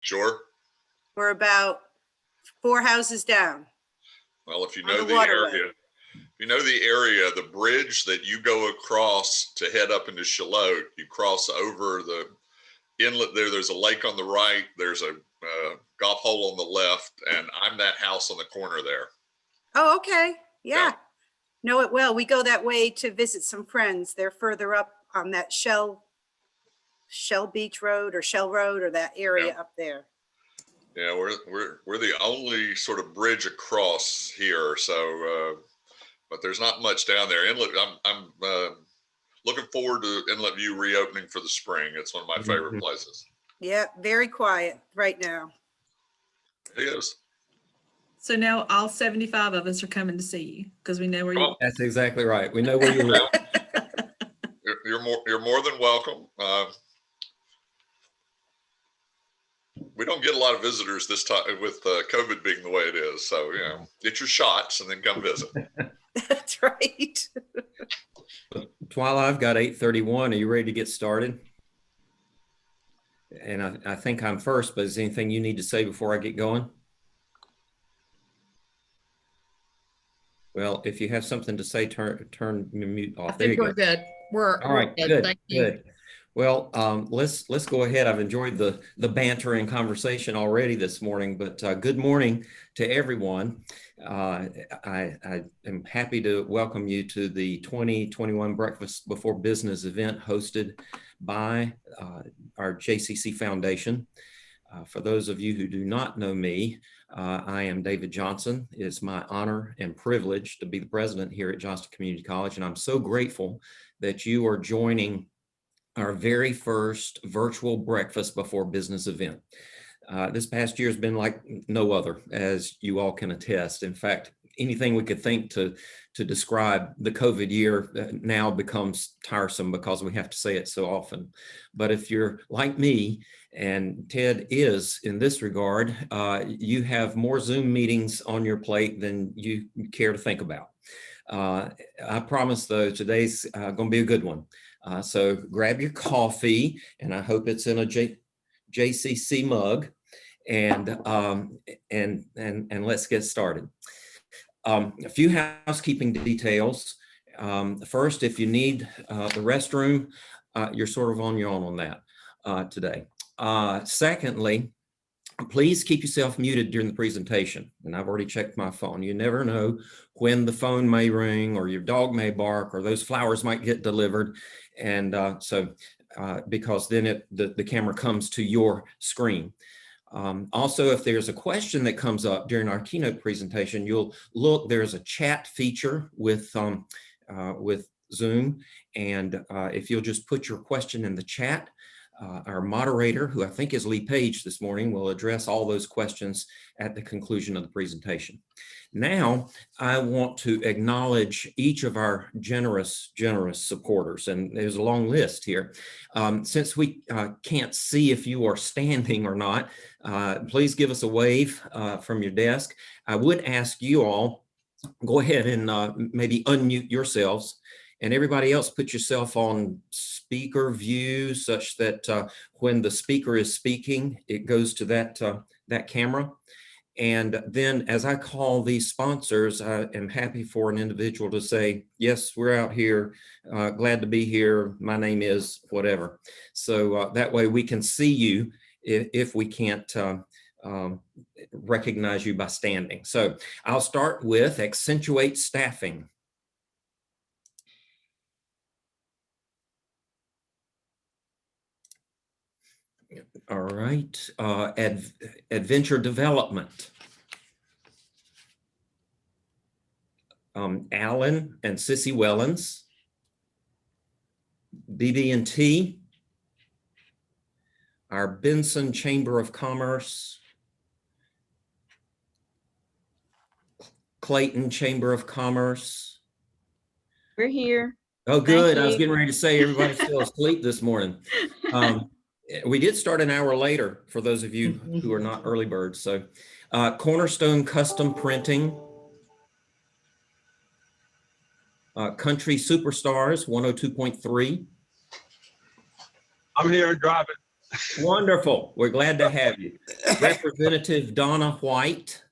Sure. We're about 4 houses down. Well, if you On know the the waterway. area, the bridge that you go across to head up into Shallotte, you cross over the inlet there. There's a lake on the right. There's a golf hole on the left, and I'm that house on the corner there. Oh, okay. Yeah. Yeah. Know it well. We go that way to visit some friends. They're further up on that Shell Beach Road or Shell Road or that area up there. Yeah, we're the only sort of bridge across here. So, but there's not much down there. Inlet. I'm looking forward to Inlet View reopening for the spring. It's one of my favorite places. Yeah, very quiet right now. It is. So now all 75 of us are coming to see you because we know where you are. That's exactly right. We know where you live. You're more than welcome. We don't get a lot of visitors this time with COVID being the way it is. So, get your shots and then come visit. That's right. While I've got 8:31, are you ready to get started? And I think I'm first, but is there anything you need to say before I get going? Well, if you have something to say, turn your mute off. I think we're good. We're all right. good. Thank you. Good. Well, let's go ahead. I've enjoyed the banter and conversation already this morning, but good morning to everyone. I am happy to welcome you to the 2021 Breakfast Before Business event hosted by our JCC Foundation. For those of you who do not know me, I am David Johnson. It's my honor and privilege to be the president here at Johnston Community College, and I'm so grateful that you are joining our very first virtual Breakfast Before Business event. This past year has been like no other, as you all can attest. In fact, anything we could think to describe the COVID year now becomes tiresome because we have to say it so often. But if you're like me, and Ted is in this regard, you have more Zoom meetings on your plate than you care to think about. I promise though, today's going to be a good one. So grab your coffee, and I hope it's in a JCC mug, and let's get started. A few housekeeping details. First, if you need the restroom, you're sort of on your own on that today. Secondly, please keep yourself muted during the presentation. And I've already checked my phone. You never know when the phone may ring or your dog may bark or those flowers might get delivered. And because then the camera comes to your screen. Also, if there's a question that comes up during our keynote presentation, you'll look, there's a chat feature with Zoom. And if you'll just put your question in the chat, our moderator, who I think is Lee Page this morning, will address all those questions at the conclusion of the presentation. Now, I want to acknowledge each of our generous supporters, and there's a long list here. Since we can't see if you are standing or not, please give us a wave from your desk. I would ask you all, go ahead and maybe unmute yourselves. And everybody else, put yourself on speaker view such that when the speaker is speaking, it goes to that camera. And then as I call these sponsors, I am happy for an individual to say, yes, we're out here, glad to be here. My name is whatever. So that way we can see you if we can't recognize you by standing. So I'll start with Accentuate Staffing. All right, Adventure Development. Alan and Sissy Wellens. BB&T. Our Benson Chamber of Commerce. Clayton Chamber of Commerce. We're here. Oh, good. I was getting ready to say everybody's still asleep this morning. We did start an hour later for those of you who are not early birds. So Cornerstone Custom Printing, Country Superstars 102.3. I'm here driving. Wonderful. We're glad to have you. Representative Donna White.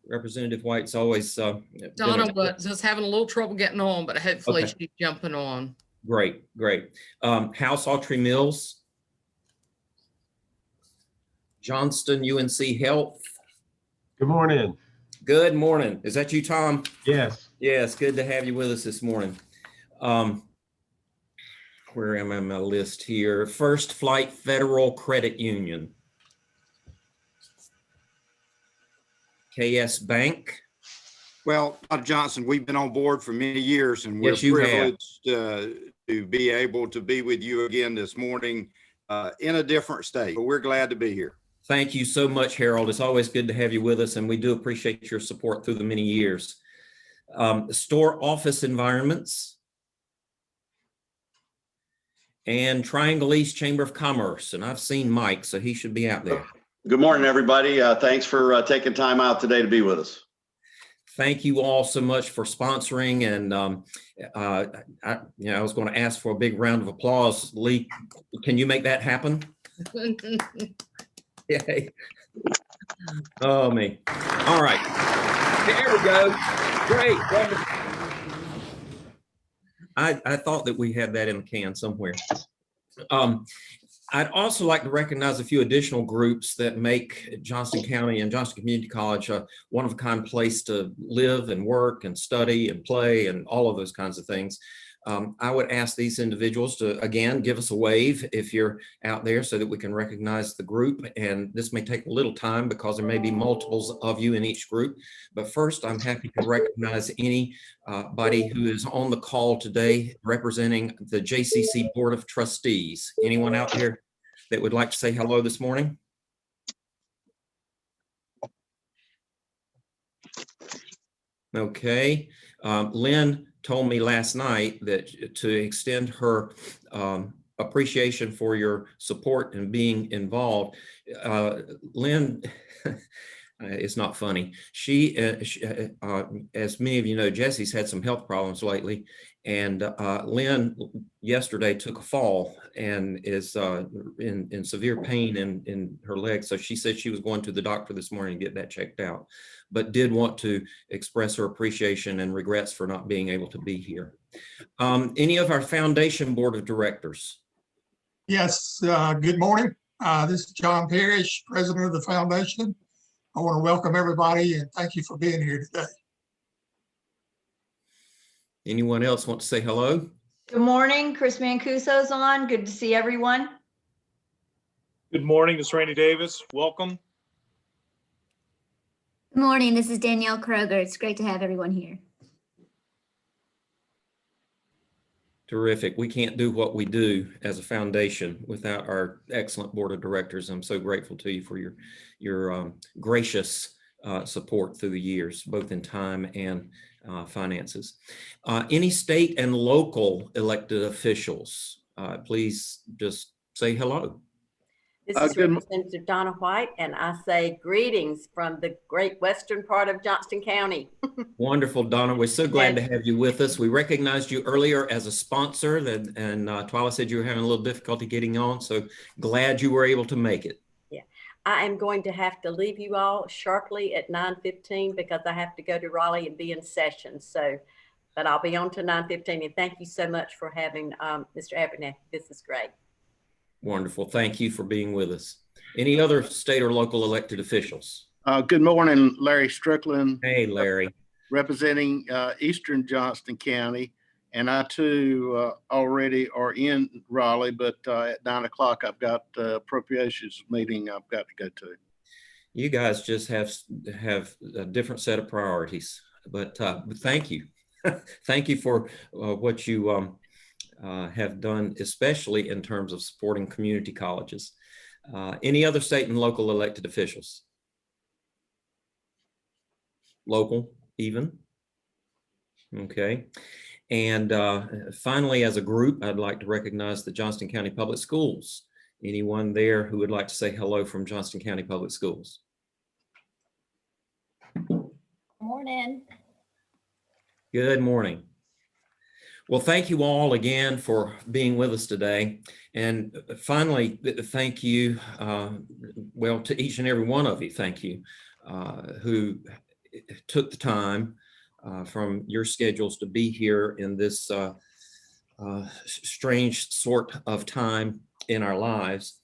Representative White's always been Donna a- was just having a little trouble getting on, but hopefully Okay. she's jumping on. Great, great. House Autry Mills. Johnston UNC Health. Good morning. Good morning. Is that you, Tom? Yes. Yes, good to have you with us this morning. Where am I on my list here? First Flight Federal Credit Union. KS Bank. Well, Dr. Johnson, we've been on board for many years, and we're Yes, you have. privileged to be able to be with you again this morning in a different state, but we're glad to be here. Thank you so much, Harold. It's always good to have you with us, and we do appreciate your support through the many years. Store Office Environments. And Triangle East Chamber of Commerce, and I've seen Mike, so he should be out there. Good morning, everybody. Thanks for taking time out today to be with us. Thank you all so much for sponsoring, and I was going to ask for a big round of applause. Lee, can you make that happen? Yay. Oh, me. All right. There we go. Great. Wonderful. I thought that we had that in the can somewhere. I'd also like to recognize a few additional groups that make Johnston County and Johnston Community College a one-of-a-kind place to live and work and study and play and all of those kinds of things. I would ask these individuals to, again, give us a wave if you're out there so that we can recognize the group. And this may take a little time because there may be multiples of you in each group. But first, I'm happy to recognize anybody who is on the call today representing the JCC Board of Trustees. Anyone out there that would like to say hello this morning? Okay. Lynn told me last night that to extend her appreciation for your support and being involved. Lynn, it's not funny. She, as many of you know, Jesse's had some health problems lately, and Lynn yesterday took a fall and is in severe pain in her leg. So she said she was going to the doctor this morning to get that checked out, but did want to express her appreciation and regrets for not being able to be here. Any of our foundation board of directors? Yes, good morning. This is John Parrish, president of the foundation. I want to welcome everybody and thank you for being here today. Anyone else want to say hello? Good morning, Chris Mancuso's on. Good to see everyone. Good morning, it's Randy Davis. Welcome. Good morning, this is Danielle Kroger. It's great to have everyone here. Terrific. We can't do what we do as a foundation without our excellent board of directors. I'm so grateful to you for your gracious support through the years, both in time and finances. Any state and local elected officials, please just say hello. This is Representative Donna White, and I say greetings from the great western part of Johnston County. Wonderful, Donna. We're so glad to have you with us. We recognized you earlier as a sponsor, and Twyla said you were having a little difficulty getting on, so glad you were able to make it. Yeah, I am going to have to leave you all sharply at 9:15 because I have to go to Raleigh and be in session. So, but I'll be on to 9:15, and thank you so much for having Mr. Abernathy. This is great. Wonderful. Thank you for being with us. Any other state or local elected officials? Good morning, Larry Strickland. Hey, Larry. Representing Eastern Johnston County. And I too already are in Raleigh, but at 9 o'clock, I've got appropriations meeting I've got to go to. You guys just have a different set of priorities, but thank you. Thank you for what you have done, especially in terms of supporting community colleges. Any other state and local elected officials? Local, even? Okay. And finally, as a group, I'd like to recognize the Johnston County Public Schools. Anyone there who would like to say hello from Johnston County Public Schools? Morning. Good morning. Well, thank you all again for being with us today. And finally, thank you, well, to each and every one of you, thank you, who took the time from your schedules to be here in this strange sort of time in our lives.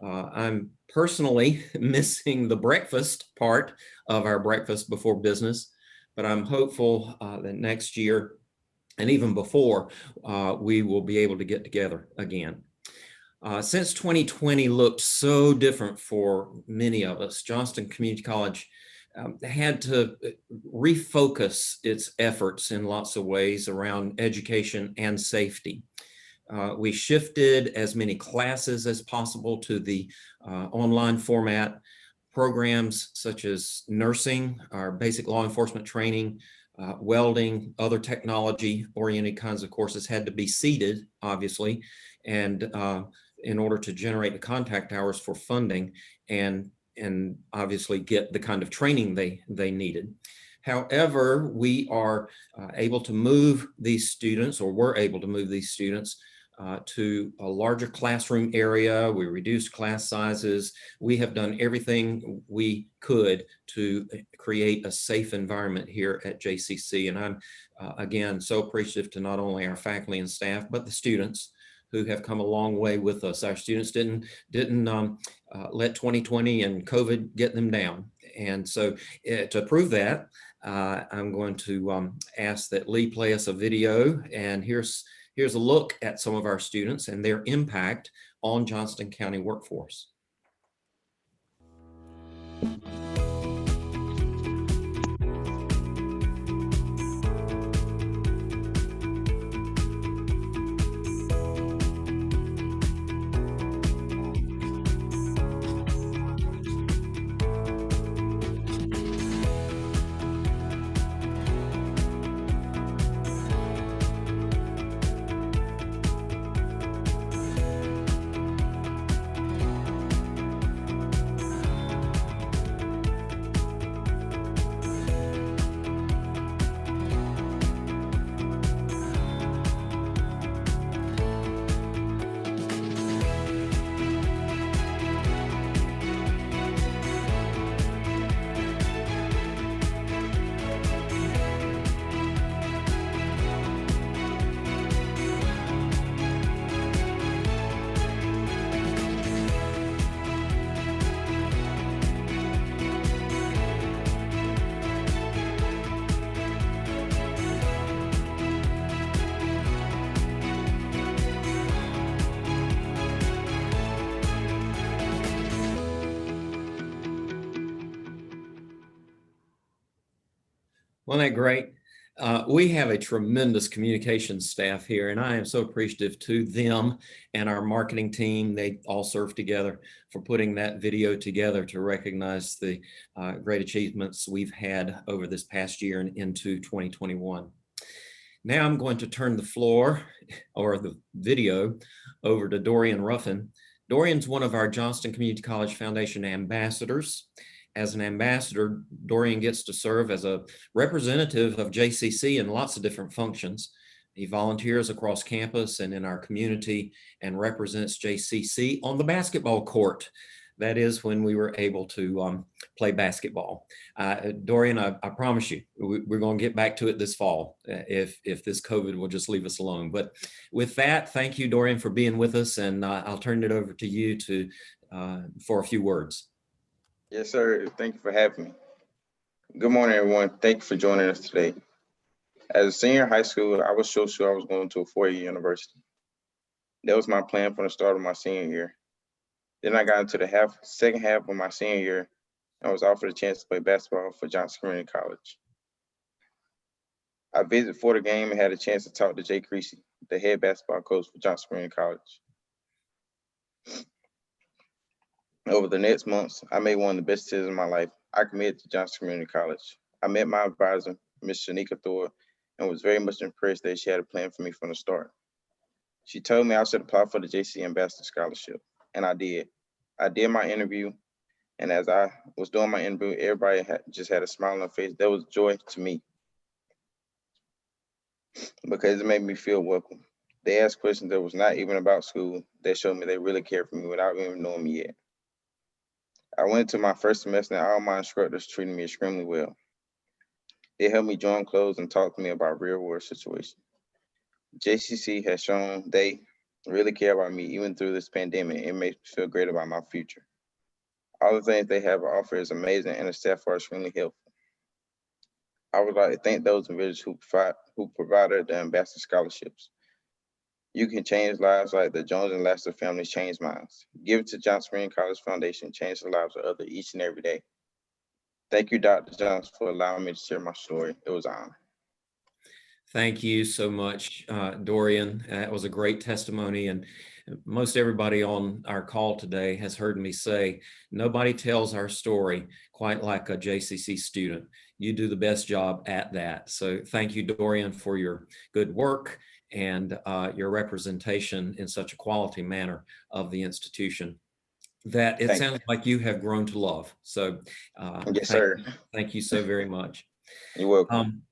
I'm personally missing the breakfast part of our breakfast before business, but I'm hopeful that next year and even before, we will be able to get together again. Since 2020 looked so different for many of us, Johnston Community College had to refocus its efforts in lots of ways around education and safety. We shifted as many classes as possible to the online format. Programs such as nursing, our basic law enforcement training, welding, other technology-oriented kinds of courses had to be seeded, obviously, and in order to generate the contact hours for funding and obviously get the kind of training they needed. However, we are able to move these students, or were able to move these students to a larger classroom area. We reduced class sizes. We have done everything we could to create a safe environment here at JCC. And I'm, again, so appreciative to not only our faculty and staff, but the students who have come a long way with us. Our students didn't let 2020 and COVID get them down. And so to prove that, I'm going to ask that Lee play us a video. And here's a look at some of our students and their impact on Johnston County workforce. Wasn't that great? We have a tremendous communications staff here, and I am so appreciative to them and our marketing team. They all serve together for putting that video together to recognize the great achievements we've had over this past year and into 2021. Now I'm going to turn the floor or the video over to Dorian Ruffin. Dorian's one of our Johnston Community College Foundation ambassadors. As an ambassador, Dorian gets to serve as a representative of JCC in lots of different functions. He volunteers across campus and in our community and represents JCC on the basketball court. That is when we were able to play basketball. Dorian, I promise you, we're going to get back to it this fall if this COVID will just leave us alone. But with that, thank you, Dorian, for being with us, and I'll turn it over to you for a few words. Yes, sir. Thank you for having me. Good morning, everyone. Thank you for joining us today. As a senior in high school, I was so sure I was going to a four-year university. That was my plan from the start of my senior year. Then I got into the second half of my senior year and was offered a chance to play basketball for Johnston Community College. I visited for the game and had a chance to talk to Jay Creasy, the head basketball coach for Johnston Community College. Over the next months, I made one of the best decisions of my life. I committed to Johnston Community College. I met my advisor, Ms. Shanika Thor, and was very much impressed that she had a plan for me from the start. She told me I should apply for the JC Ambassador Scholarship, and I did. I did my interview, and as I was doing my interview, everybody just had a smile on their face. That was joy to me. because it made me feel welcome. They asked questions that was not even about school. They showed me they really cared for me without even knowing me yet. I went into my first semester and all my instructors treated me extremely well. They helped me join clothes and talk to me about real world situations. JCC has shown they really care about me even through this pandemic. It makes me feel great about my future. All the things they have to offer is amazing and the staff are extremely helpful. I would like to thank those individuals who provided the ambassador scholarships. You can change lives like the Jones and Laster families changed mine. Give it to Johnson Marine College Foundation, change the lives of others each and every day. Thank you, Dr. Jones, for allowing me to share my story. It was an honor. Thank you so much, Dorian. That was a great testimony. And most everybody on our call today has heard me say, nobody tells our story quite like a JCC student. You do the best job at that. So thank you, Dorian, for your good work and your representation in such a quality manner of the institution that it sounds like you have grown to love. So yes, sir. Thank you so very much. You're welcome.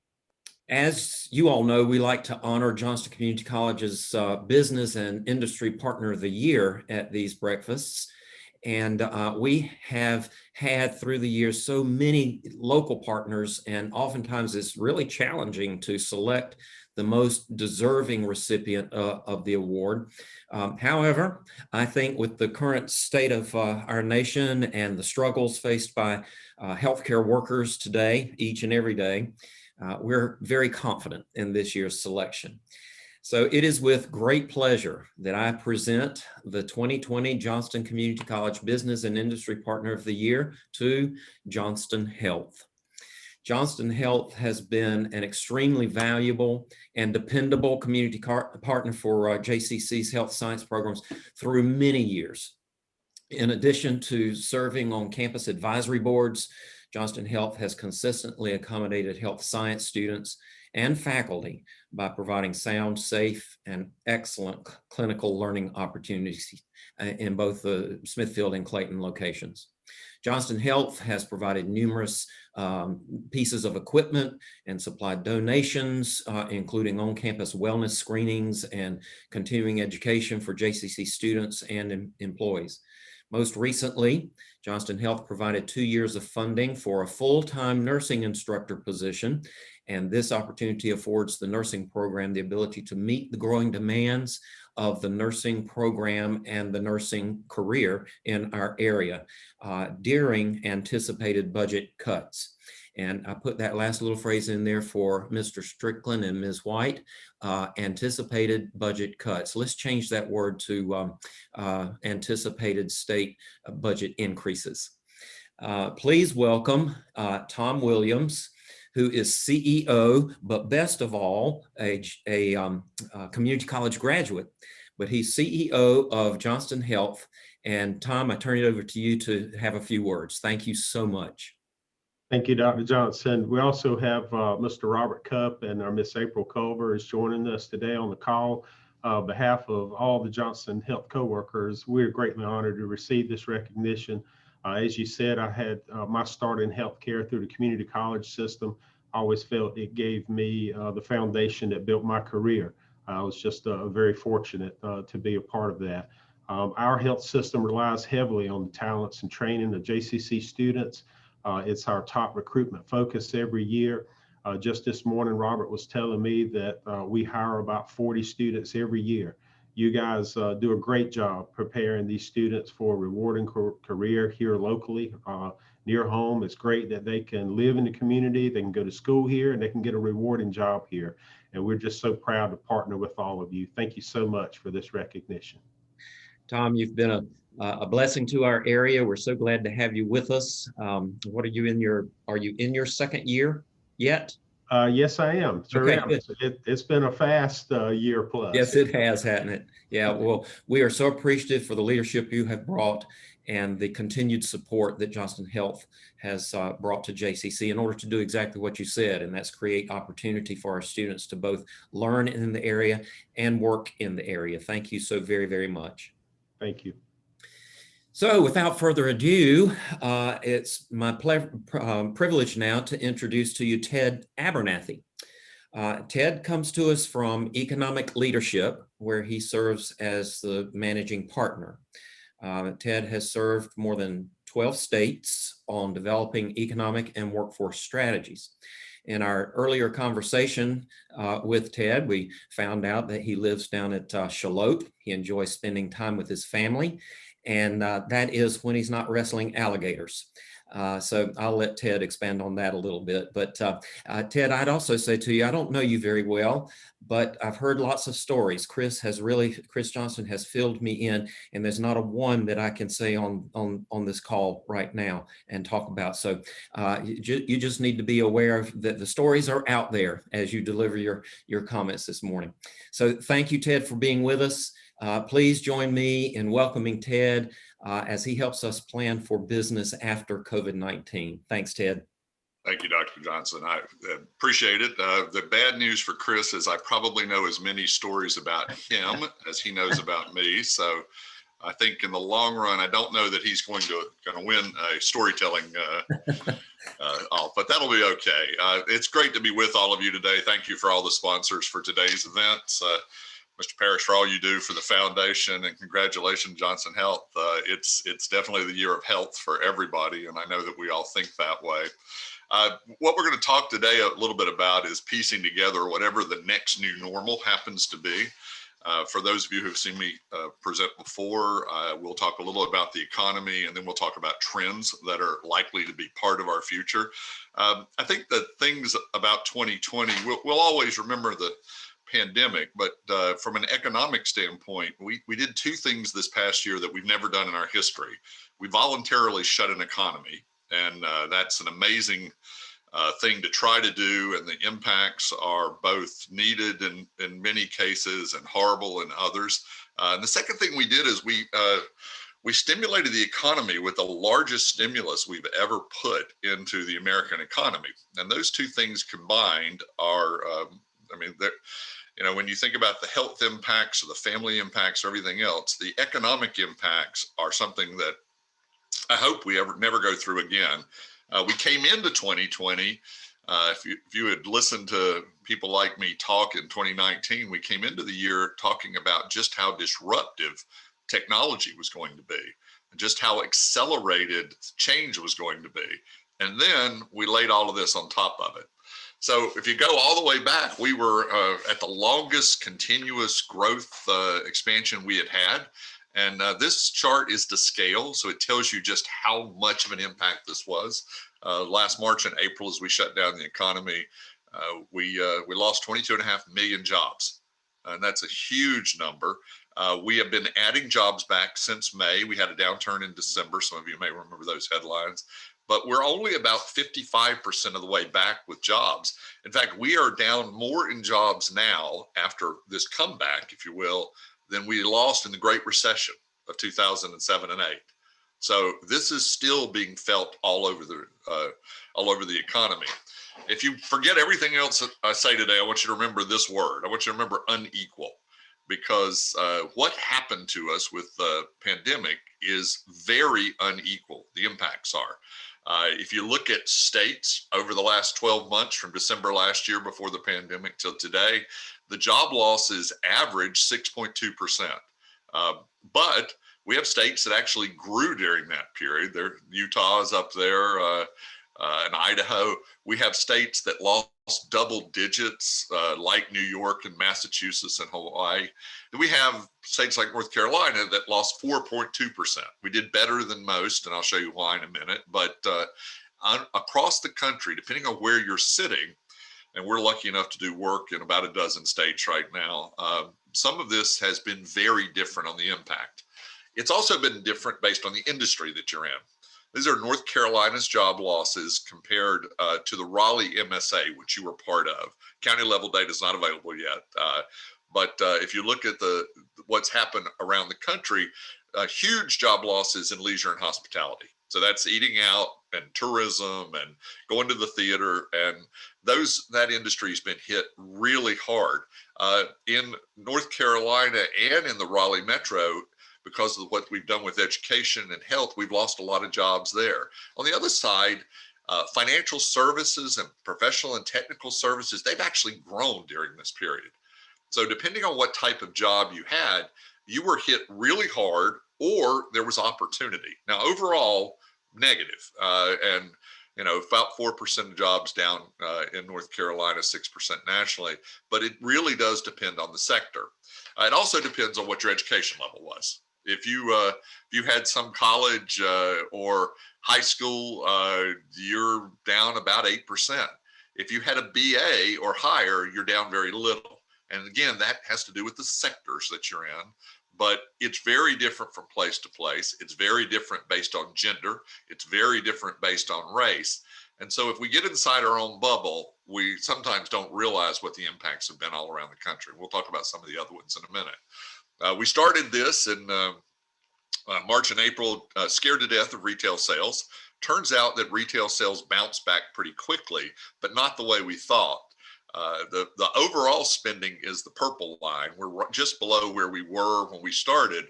As you all know, we like to honor Johnston Community College's Business and Industry Partner of the Year at these breakfasts. And we have had through the years so many local partners, and oftentimes it's really challenging to select the most deserving recipient of the award. However, I think with the current state of our nation and the struggles faced by healthcare workers today, each and every day, we're very confident in this year's selection. So it is with great pleasure that I present the 2020 Johnston Community College Business and Industry Partner of the Year to Johnston Health. Johnston Health has been an extremely valuable and dependable community partner for JCC's health science programs through many years. In addition to serving on campus advisory boards, Johnston Health has consistently accommodated health science students and faculty by providing sound, safe, and excellent clinical learning opportunities in both the Smithfield and Clayton locations. Johnston Health has provided numerous pieces of equipment and supplied donations, including on-campus wellness screenings and continuing education for JCC students and employees. Most recently, Johnston Health provided 2 years of funding for a full-time nursing instructor position, and this opportunity affords the nursing program the ability to meet the growing demands of the nursing program and the nursing career in our area during anticipated budget cuts. And I put that last little phrase in there for Mr. Strickland and Ms. White, anticipated budget cuts. Let's change that word to anticipated state budget increases. Please welcome Tom Williams, who is CEO, but best of all, a community college graduate, but he's CEO of Johnston Health. And Tom, I turn it over to you to have a few words. Thank you so much. Thank you, Dr. Johnson. We also have Mr. Robert Cupp and our Miss April Culver is joining us today on the call. On behalf of all the Johnston Health coworkers, we're greatly honored to receive this recognition. As you said, I had my start in healthcare through the community college system. I always felt it gave me the foundation that built my career. I was just very fortunate to be a part of that. Our health system relies heavily on the talents and training of JCC students. It's our top recruitment focus every year. Just this morning, Robert was telling me that we hire about 40 students every year. You guys do a great job preparing these students for a rewarding career here locally, near home. It's great that they can live in the community, they can go to school here, and they can get a rewarding job here. And we're just so proud to partner with all of you. Thank you so much for this recognition. Tom, you've been a blessing to our area. We're so glad to have you with us. What are you in your second year yet? Yes, I am. Sure Okay, am. It's been a fast year plus. Yes, it has, hasn't it? Yeah, well, we are so appreciative for the leadership you have brought and the continued support that Johnston Health has brought to JCC in order to do exactly what you said, and that's create opportunity for our students to both learn in the area and work in the area. Thank you so very, very much. Thank you. So without further ado, it's my privilege now to introduce to you Ted Abernathy. Ted comes to us from Economic Leadership, where he serves as the managing partner. Ted has served more than 12 states on developing economic and workforce strategies. In our earlier conversation with Ted, we found out that he lives down at Shallotte. He enjoys spending time with his family, and that is when he's not wrestling alligators. So I'll let Ted expand on that a little bit. But Ted, I'd also say to you, I don't know you very well, but I've heard lots of stories. Chris Johnston has filled me in, and there's not a one that I can say on this call right now and talk about. So you just need to be aware of that the stories are out there as you deliver your comments this morning. So thank you, Ted, for being with us. Please join me in welcoming Ted as he helps us plan for business after COVID-19. Thanks, Ted. Thank you, Dr. Johnson. I appreciate it. The bad news for Chris is I probably know as many stories about him as he knows about me. So I think in the long run, I don't know that he's going to win a storytelling off, but that'll be okay. It's great to be with all of you today. Thank you for all the sponsors for today's events. Mr. Parrish, for all you do for the foundation, and congratulations, Johnson Health. It's definitely the year of health for everybody, and I know that we all think that way. What we're going to talk today a little bit about is piecing together whatever the next new normal happens to be. For those of you who've seen me present before, we'll talk a little about the economy, and then we'll talk about trends that are likely to be part of our future. I think the things about 2020, we'll always remember the pandemic, but from an economic standpoint, we did two things this past year that we've never done in our history. We voluntarily shut an economy, and that's an amazing thing to try to do, and the impacts are both needed in many cases and horrible in others. And the second thing we did is we stimulated the economy with the largest stimulus we've ever put into the American economy. And those two things combined are, when you think about the health impacts or the family impacts or everything else, the economic impacts are something that I hope we never go through again. We came into 2020, if you had listened to people like me talk in 2019, we came into the year talking about just how disruptive technology was going to be, and just how accelerated change was going to be. And then we laid all of this on top of it. So if you go all the way back, we were at the longest continuous growth expansion we had had. And this chart is to scale, so it tells you just how much of an impact this was. Last March and April, as we shut down the economy, we lost 22.5 million jobs. And that's a huge number. We have been adding jobs back since May. We had a downturn in December. Some of you may remember those headlines. But we're only about 55% of the way back with jobs. In fact, we are down more in jobs now after this comeback, if you will, than we lost in the Great Recession of 2007 and 8. So this is still being felt all over the economy. If you forget everything else that I say today, I want you to remember this word. I want you to remember unequal, because what happened to us with the pandemic is very unequal. The impacts are. If you look at states over the last 12 months from December last year before the pandemic till today, the job losses average 6.2%. But we have states that actually grew during that period. Utah is up there, and Idaho. We have states that lost double digits, like New York and Massachusetts and Hawaii. Then we have states like North Carolina that lost 4.2%. We did better than most, and I'll show you why in a minute. But across the country, depending on where you're sitting, and we're lucky enough to do work in about a dozen states right now, some of this has been very different on the impact. It's also been different based on the industry that you're in. These are North Carolina's job losses compared to the Raleigh MSA, which you were part of. County level data is not available yet. But if you look at what's happened around the country, huge job losses in leisure and hospitality. So that's eating out and tourism and going to the theater, and that industry has been hit really hard. In North Carolina and in the Raleigh metro, because of what we've done with education and health, we've lost a lot of jobs there. On the other side, Financial services and professional and technical services, they've actually grown during this period. So depending on what type of job you had, you were hit really hard or there was opportunity. Now, overall, negative. And about 4% of jobs down in North Carolina, 6% nationally, but it really does depend on the sector. It also depends on what your education level was. If you had some college or high school, you're down about 8%. If you had a BA or higher, you're down very little. And again, that has to do with the sectors that you're in, but it's very different from place to place. It's very different based on gender. It's very different based on race. And so if we get inside our own bubble, we sometimes don't realize what the impacts have been all around the country. We'll talk about some of the other ones in a minute. We started this in March and April, scared to death of retail sales. Turns out that retail sales bounced back pretty quickly, but not the way we thought. The overall spending is the purple line. We're just below where we were when we started,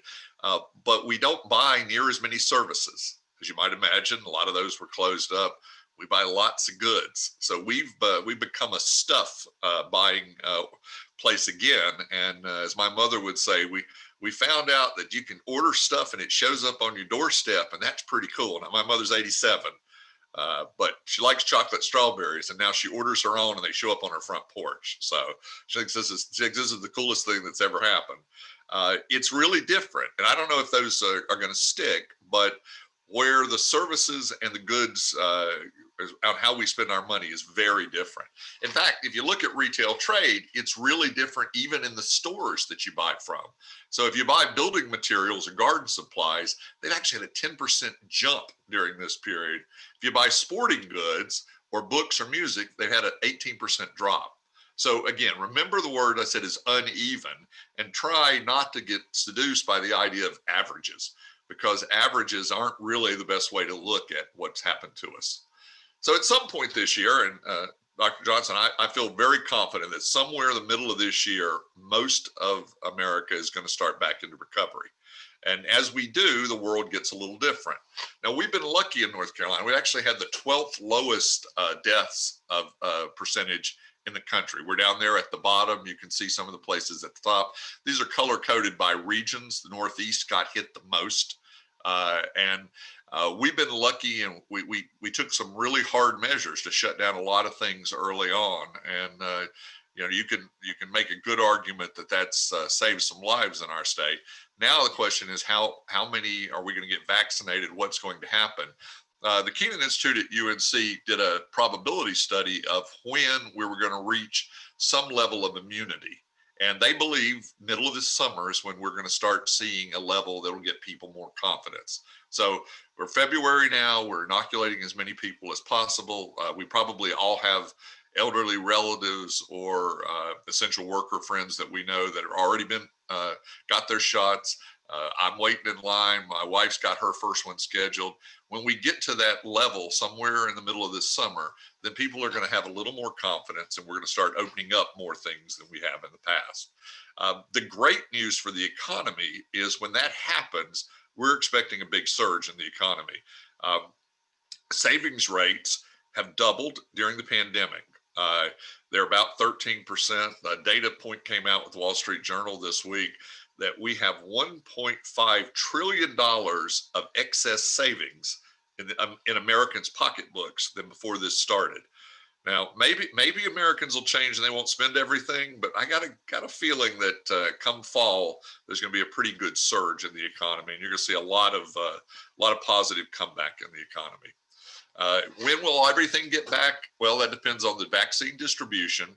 but we don't buy near as many services. As you might imagine, a lot of those were closed up. We buy lots of goods. So we've become a stuff buying place again. And as my mother would say, we found out that you can order stuff and it shows up on your doorstep, and that's pretty cool. Now, my mother's 87. But she likes chocolate strawberries, and now she orders her own and they show up on her front porch. So she thinks this is the coolest thing that's ever happened. It's really different. And I don't know if those are going to stick, but where the services and the goods on how we spend our money is very different. In fact, if you look at retail trade, it's really different even in the stores that you buy from. So if you buy building materials or garden supplies, they've actually had a 10% jump during this period. If you buy sporting goods or books or music, they've had an 18% drop. So again, remember the word I said is uneven, and try not to get seduced by the idea of averages, because averages aren't really the best way to look at what's happened to us. So at some point this year, and Dr. Johnson, I feel very confident that somewhere in the middle of this year, most of America is going to start back into recovery. And as we do, the world gets a little different. Now, we've been lucky in North Carolina. We actually had the 12th lowest deaths of percentage in the country. We're down there at the bottom. You can see some of the places at the top. These are color coded by regions. The Northeast got hit the most. We've been lucky, and we took some really hard measures to shut down a lot of things early on. And you can make a good argument that that's saved some lives in our state. Now the question is how many are we going to get vaccinated? What's going to happen? The Kenan Institute at UNC did a probability study of when we were going to reach some level of immunity. And they believe middle of this summer is when we're going to start seeing a level that will get people more confidence. So we're February now, we're inoculating as many people as possible. We probably all have elderly relatives or essential worker friends that we know that have already been got their shots. I'm waiting in line. My wife's got her first one scheduled. When we get to that level somewhere in the middle of this summer, then people are going to have a little more confidence, and we're going to start opening up more things than we have in the past. The great news for the economy is when that happens, we're expecting a big surge in the economy. Savings rates have doubled during the pandemic. They're about 13%. A data point came out with the Wall Street Journal this week that we have $1.5 trillion of excess savings in Americans' pocketbooks than before this started. Now, maybe Americans will change and they won't spend everything, but I got a feeling that come fall, there's going to be a pretty good surge in the economy, and you're going to see a lot of positive comeback in the economy. When will everything get back? Well, that depends on the vaccine distribution,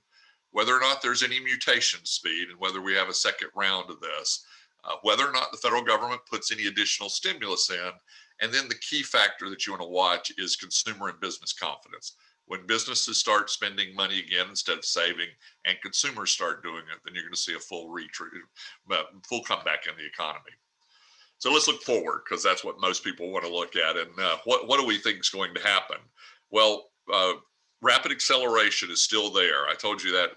whether or not there's any mutation speed, and whether we have a second round of this, whether or not the federal government puts any additional stimulus in. And then the key factor that you want to watch is consumer and business confidence. When businesses start spending money again instead of saving, and consumers start doing it, then you're going to see a full comeback in the economy. So let's look forward, because that's what most people want to look at. And what do we think is going to happen? Well, rapid acceleration is still there. I told you that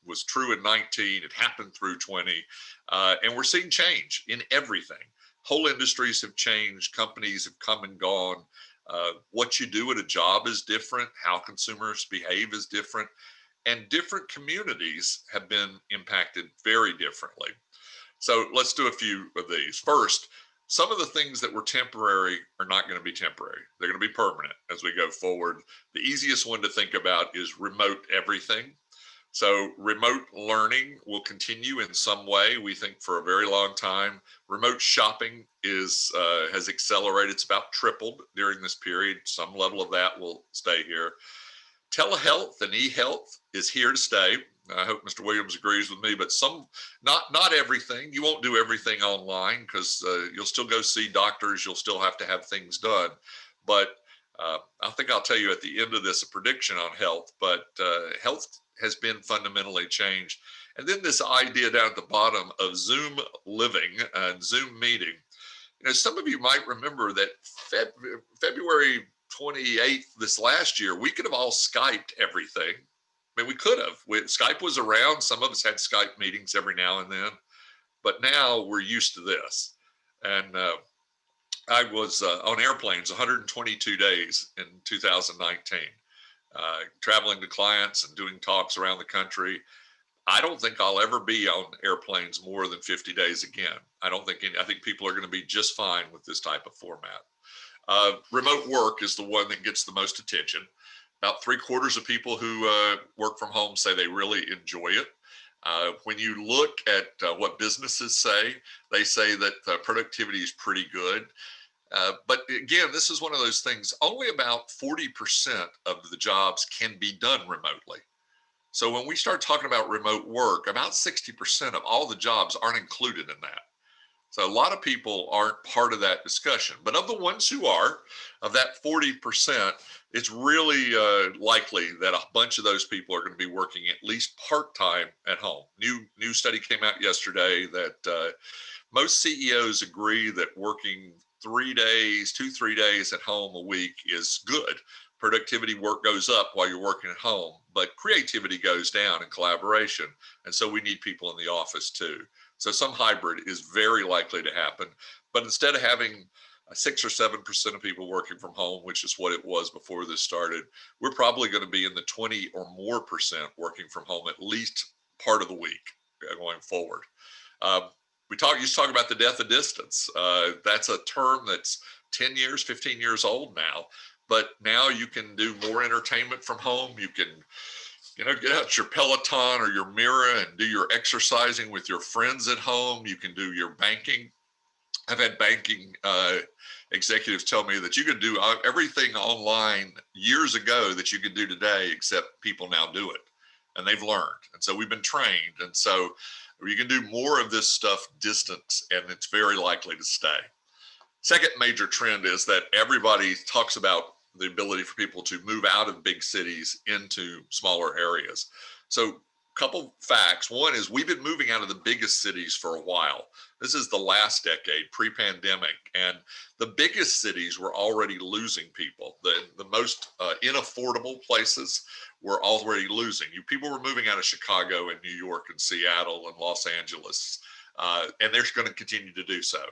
was true in 19. It happened through 20. And we're seeing change in everything. Whole industries have changed. Companies have come and gone. What you do at a job is different. How consumers behave is different. And different communities have been impacted very differently. So let's do a few of these. First, some of the things that were temporary are not going to be temporary. They're going to be permanent as we go forward. The easiest one to think about is remote everything. So remote learning will continue in some way, we think, for a very long time. Remote shopping has accelerated. It's about tripled during this period. Some level of that will stay here. Telehealth and e-health is here to stay. I hope Mr. Williams agrees with me, but not everything. You won't do everything online because you'll still go see doctors. You'll still have to have things done. But I think I'll tell you at the end of this a prediction on health, but health has been fundamentally changed. And then this idea down at the bottom of Zoom living and Zoom meeting. You know, some of you might remember that February 28th this last year, we could have all Skyped everything. I mean, we could have. Skype was around. Some of us had Skype meetings every now and then, but now we're used to this. And I was on airplanes 122 days in 2019, traveling to clients and doing talks around the country. I don't think I'll ever be on airplanes more than 50 days again. I think people are going to be just fine with this type of format. Remote work is the one that gets the most attention. About 3/4 of people who work from home say they really enjoy it. When you look at what businesses say, they say that productivity is pretty good. But again, this is one of those things, only about 40% of the jobs can be done remotely. So when we start talking about remote work, about 60% of all the jobs aren't included in that. So a lot of people aren't part of that discussion, but of the ones who are, of that 40%, it's really likely that a bunch of those people are going to be working at least part-time at home. New study came out yesterday that most CEOs agree that working 3 days, 2-3 days at home a week is good. Productivity work goes up while you're working at home, but creativity goes down in collaboration. And so we need people in the office too. So some hybrid is very likely to happen, but instead of having 6 or 7% of people working from home, which is what it was before this started, we're probably going to be in the 20 or more % working from home at least part of the week going forward. We used to talk about the death of distance. That's a term that's 10 years, 15 years old now, but now you can do more entertainment from home. You can get out your Peloton or your Mira and do your exercising with your friends at home. You can do your banking. I've had banking executives tell me that you could do everything online years ago that you could do today, except people now do it, and they've learned. And so we've been trained. And so you can do more of this stuff distance, and it's very likely to stay. Second major trend is that everybody talks about the ability for people to move out of big cities into smaller areas. So a couple facts. One is we've been moving out of the biggest cities for a while. This is the last decade, pre-pandemic, and the biggest cities were already losing people. The most inaffordable places were already losing. People were moving out of Chicago and New York and Seattle and Los Angeles, and they're going to continue to do so.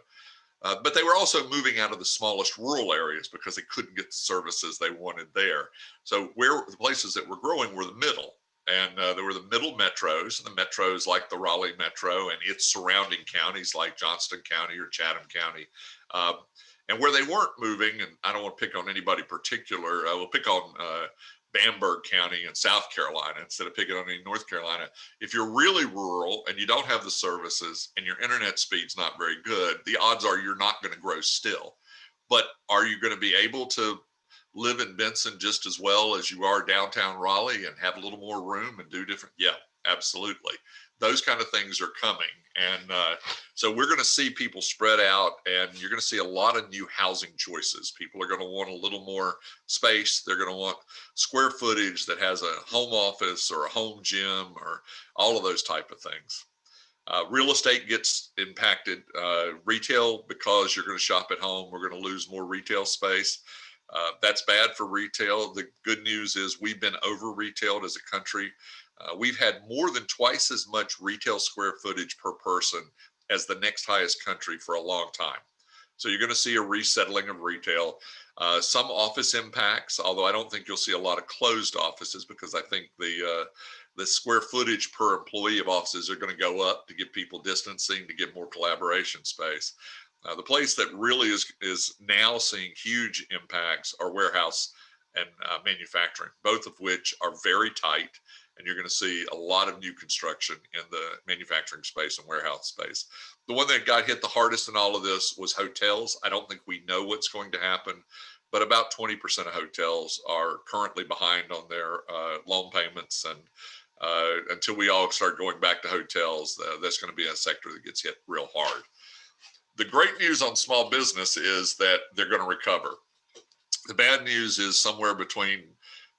But they were also moving out of the smallest rural areas because they couldn't get the services they wanted there. So the places that were growing were the middle, and there were the middle metros, and the metros like the Raleigh Metro and its surrounding counties like Johnston County or Chatham County. And where they weren't moving, and I don't want to pick on anybody particular, I will pick on Bamberg County in South Carolina instead of picking on any North Carolina. If you're really rural and you don't have the services and your internet speed's not very good, the odds are you're not going to grow still. But are you going to be able to live in Benson just as well as you are downtown Raleigh and have a little more room and do different? Yeah, absolutely. Those kind of things are coming. And so we're going to see people spread out, and you're going to see a lot of new housing choices. People are going to want a little more space. They're going to want square footage that has a home office or a home gym or all of those type of things. Real estate gets impacted. Retail, because you're going to shop at home, we're going to lose more retail space. That's bad for retail. The good news is we've been over-retailed as a country. We've had more than twice as much retail square footage per person as the next highest country for a long time. So you're going to see a resettling of retail, some office impacts, although I don't think you'll see a lot of closed offices because I think the square footage per employee of offices are going to go up to give people distancing, to give more collaboration space. The place that really is now seeing huge impacts are warehouse and manufacturing, both of which are very tight. And you're going to see a lot of new construction in the manufacturing space and warehouse space. The one that got hit the hardest in all of this was hotels. I don't think we know what's going to happen, but about 20% of hotels are currently behind on their loan payments. And until we all start going back to hotels, that's going to be a sector that gets hit real hard. The great news on small business is that they're going to recover. The bad news is somewhere between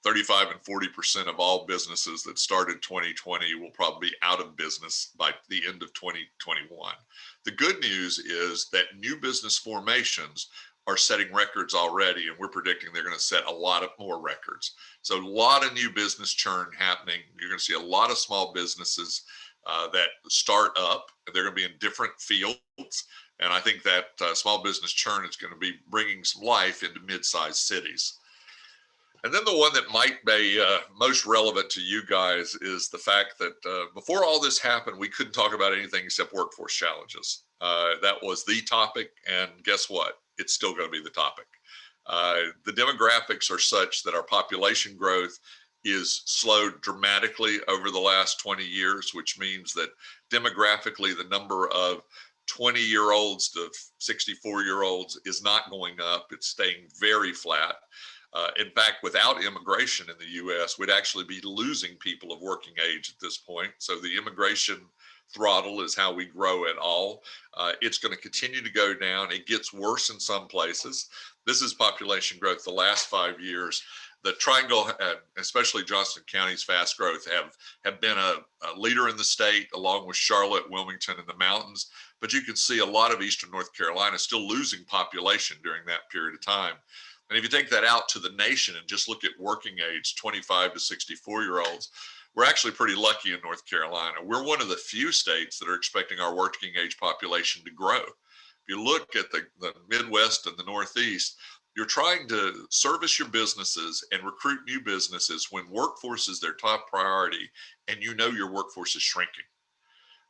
35 and 40% of all businesses that started 2020 will probably be out of business by the end of 2021. The good news is that new business formations are setting records already, and we're predicting they're going to set a lot of more records. So a lot of new business churn happening. You're going to see a lot of small businesses that start up. They're going to be in different fields. And I think that small business churn is going to be bringing some life into mid-sized cities. And then the one that might be most relevant to you guys is the fact that before all this happened, we couldn't talk about anything except workforce challenges. That was the topic. And guess what? It's still going to be the topic. The demographics are such that our population growth is slowed dramatically over the last 20 years, which means that demographically, the number of 20-year-olds to 64-year-olds is not going up. It's staying very flat. In fact, without immigration in the U.S., we'd actually be losing people of working age at this point. So the immigration throttle is how we grow at all. It's going to continue to go down. It gets worse in some places. This is population growth the last 5 years. The Triangle, especially Johnston County's fast growth, have been a leader in the state, along with Charlotte, Wilmington, and the mountains. But you can see a lot of Eastern North Carolina still losing population during that period of time. And if you take that out to the nation and just look at working age, 25 to 64-year-olds, we're actually pretty lucky in North Carolina. We're one of the few states that are expecting our working age population to grow. If you look at the Midwest and the Northeast, you're trying to service your businesses and recruit new businesses when workforce is their top priority, and you know your workforce is shrinking.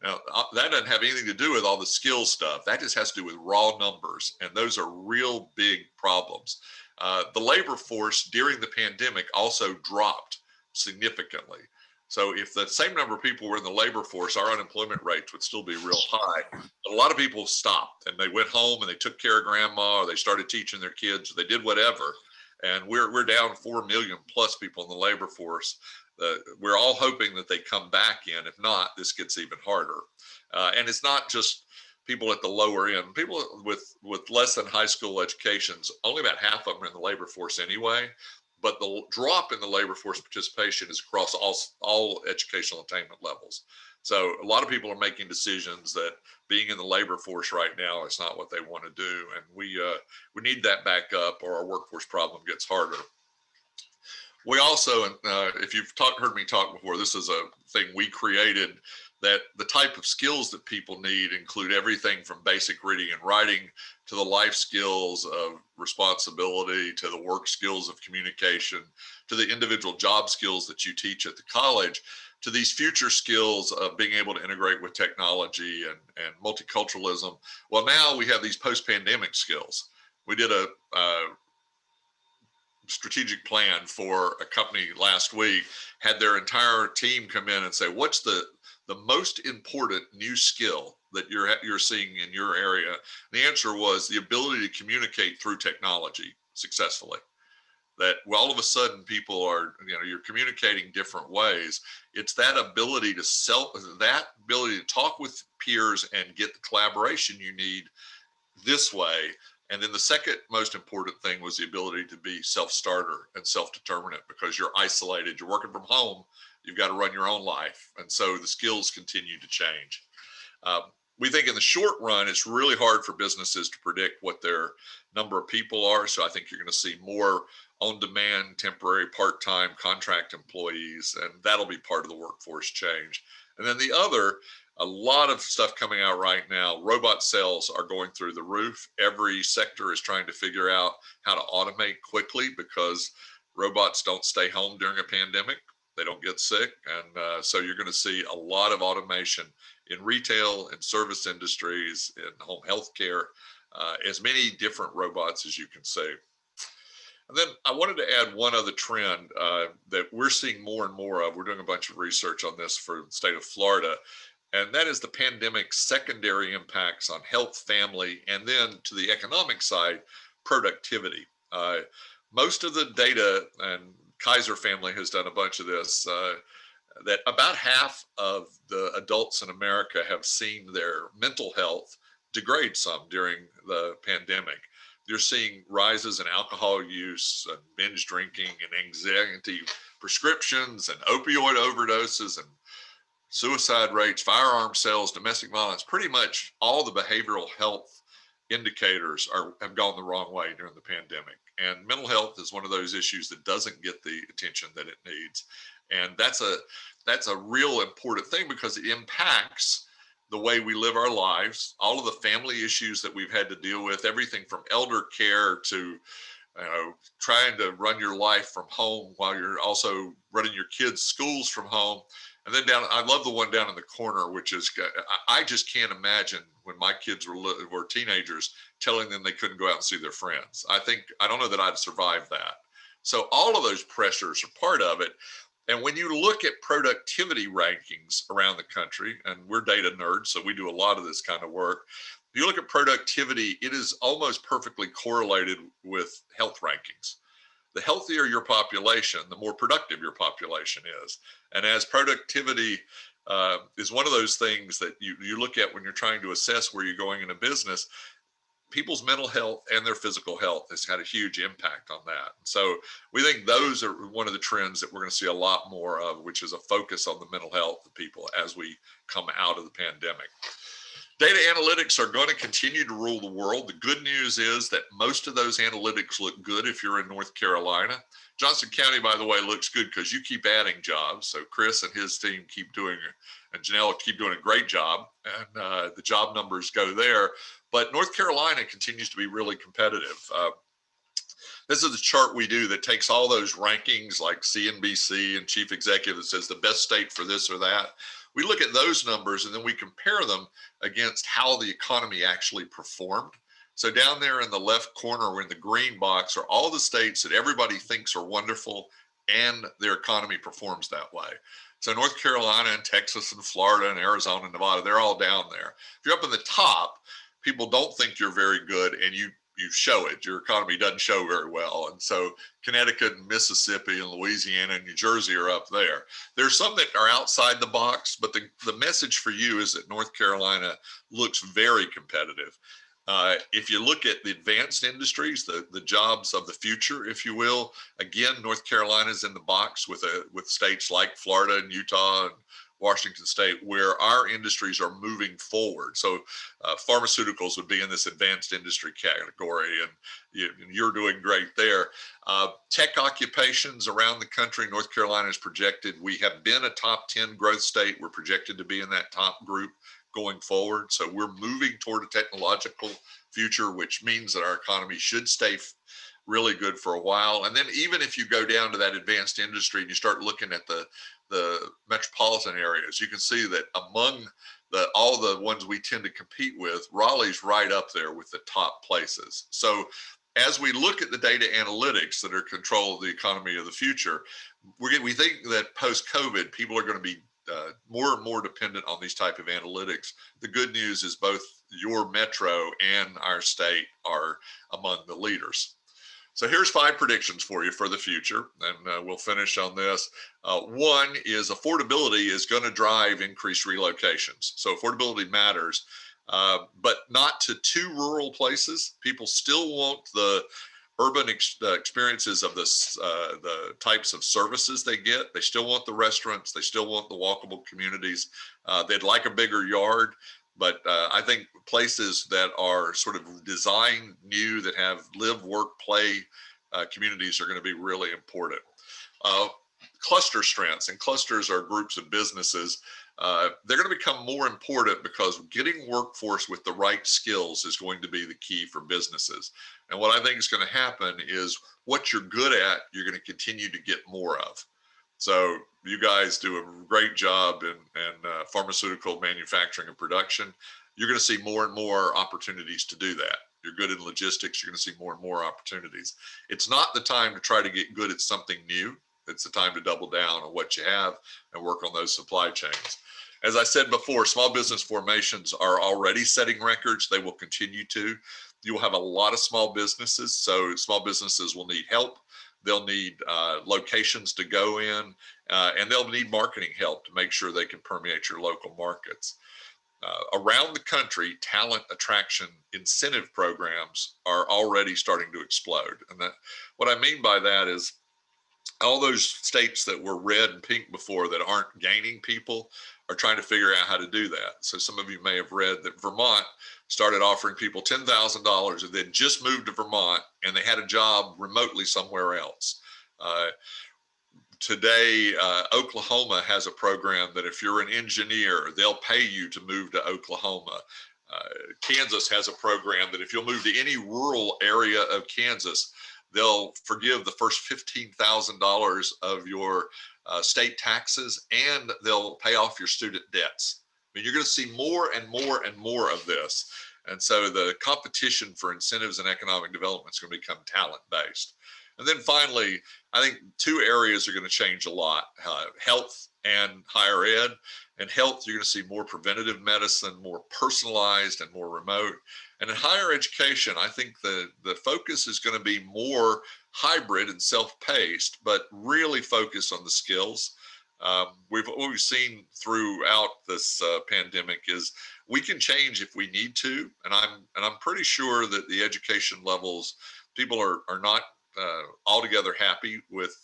Now, that doesn't have anything to do with all the skills stuff. That just has to do with raw numbers, and those are real big problems. The labor force during the pandemic also dropped significantly. So if the same number of people were in the labor force, our unemployment rates would still be real high. But a lot of people stopped and they went home and they took care of grandma, or they started teaching their kids, or they did whatever. And we're down 4 million plus people in the labor force. We're all hoping that they come back in. If not, this gets even harder. And it's not just people at the lower end. People with less than high school educations, only about half of them are in the labor force anyway. But the drop in the labor force participation is across all educational attainment levels. So a lot of people are making decisions that being in the labor force right now is not what they want to do. And we need that back up, or our workforce problem gets harder. We also, if you've heard me talk before, this is a thing we created, that the type of skills that people need include everything from basic reading and writing to the life skills of responsibility, to the work skills of communication, to the individual job skills that you teach at the college, to these future skills of being able to integrate with technology and multiculturalism. Well, now we have these post-pandemic skills. We did a strategic plan for a company last week, had their entire team come in and say, what's the most important new skill that you're seeing in your area? The answer was the ability to communicate through technology successfully. That all of a sudden people are, you're communicating different ways. It's that ability to talk with peers and get the collaboration you need this way. And then the second most important thing was the ability to be self-starter and self-determinant, because you're isolated, you're working from home, you've got to run your own life. And so the skills continue to change. We think in the short run, it's really hard for businesses to predict what their number of people are. So I think you're going to see more on-demand, temporary, part-time contract employees, and that'll be part of the workforce change. And then the other, a lot of stuff coming out right now. Robot sales are going through the roof. Every sector is trying to figure out how to automate quickly because robots don't stay home during a pandemic. They don't get sick. And so you're going to see a lot of automation in retail and service industries, in home healthcare, as many different robots as you can see. And then I wanted to add one other trend that we're seeing more and more of. We're doing a bunch of research on this for the state of Florida, and that is the pandemic's secondary impacts on health, family, and then to the economic side, productivity. Most of the data, and Kaiser family has done a bunch of this, that about half of the adults in America have seen their mental health degrade some during the pandemic. You're seeing rises in alcohol use and binge drinking and anxiety prescriptions and opioid overdoses and suicide rates, firearm sales, domestic violence. Pretty much all the behavioral health indicators have gone the wrong way during the pandemic. And mental health is one of those issues that doesn't get the attention that it needs. And that's a real important thing because it impacts the way we live our lives, all of the family issues that we've had to deal with, everything from elder care to trying to run your life from home while you're also running your kids' schools from home. And then I love the one down in the corner, which is, I just can't imagine when my kids were teenagers telling them they couldn't go out and see their friends. I don't know that I'd survive that. So all of those pressures are part of it. And when you look at productivity rankings around the country, and we're data nerds, so we do a lot of this kind of work. If you look at productivity, it is almost perfectly correlated with health rankings. The healthier your population, the more productive your population is. And as productivity is one of those things that you look at when you're trying to assess where you're going in a business, people's mental health and their physical health has had a huge impact on that. So we think those are one of the trends that we're going to see a lot more of, which is a focus on the mental health of people as we come out of the pandemic. Data analytics are going to continue to rule the world. The good news is that most of those analytics look good if you're in North Carolina. Johnson County, by the way, looks good because you keep adding jobs. So Chris and his team and Janelle keep doing a great job, and the job numbers go there. But North Carolina continues to be really competitive. This is the chart we do that takes all those rankings like CNBC and Chief Executive that says the best state for this or that. We look at those numbers and then we compare them against how the economy actually performed. So down there in the left corner, or in the green box, are all the states that everybody thinks are wonderful and their economy performs that way. So North Carolina and Texas and Florida and Arizona and Nevada, they're all down there. If you're up in the top, people don't think you're very good, and you show it. Your economy doesn't show very well. And so Connecticut and Mississippi and Louisiana and New Jersey are up there. There's some that are outside the box, but the message for you is that North Carolina looks very competitive. If you look at the advanced industries, the jobs of the future, if you will, again, North Carolina's in the box with states like Florida and Utah and Washington State, where our industries are moving forward. So pharmaceuticals would be in this advanced industry category, and you're doing great there. Tech occupations around the country, North Carolina is projected. We have been a top 10 growth state. We're projected to be in that top group going forward. So we're moving toward a technological future, which means that our economy should stay really good for a while. And then even if you go down to that advanced industry and you start looking at the metropolitan areas, you can see that among all the ones we tend to compete with, Raleigh's right up there with the top places. So as we look at the data analytics that are control of the economy of the future, we think that post-COVID, people are going to be more and more dependent on these type of analytics. The good news is both your metro and our state are among the leaders. So here's 5 predictions for you for the future, and we'll finish on this. One is affordability is going to drive increased relocations. So affordability matters, but not to too rural places. People still want the urban experiences of the types of services they get. They still want the restaurants. They still want the walkable communities. They'd like a bigger yard. But I think places that are sort of designed new, that have live, work, play communities are going to be really important. Cluster strengths, and clusters are groups of businesses. they're going to become more important because getting workforce with the right skills is going to be the key for businesses. And what I think is going to happen is what you're good at, you're going to continue to get more of. So you guys do a great job in pharmaceutical manufacturing and production. You're going to see more and more opportunities to do that. You're good in logistics, you're going to see more and more opportunities. It's not the time to try to get good at something new. It's the time to double down on what you have and work on those supply chains. As I said before, small business formations are already setting records. They will continue to. You'll have a lot of small businesses. So small businesses will need help. They'll need locations to go in, and they'll need marketing help to make sure they can permeate your local markets. Around the country, talent attraction incentive programs are already starting to explode. And what I mean by that is all those states that were red and pink before that aren't gaining people are trying to figure out how to do that. So some of you may have read that Vermont started offering people $10,000 and then just moved to Vermont and they had a job remotely somewhere else. Today, Oklahoma has a program that if you're an engineer, they'll pay you to move to Oklahoma. Kansas has a program that if you'll move to any rural area of Kansas, they'll forgive the first $15,000 of your state taxes, and they'll pay off your student debts. I mean, you're going to see more and more and more of this. And so the competition for incentives and economic development is going to become talent-based. And then finally, I think two areas are going to change a lot, health and higher ed. And health, you're going to see more preventative medicine, more personalized and more remote. And in higher education, I think the focus is going to be more hybrid and self-paced, but really focused on the skills. What we've seen throughout this pandemic is we can change if we need to. And I'm pretty sure that the education levels, people are not altogether happy with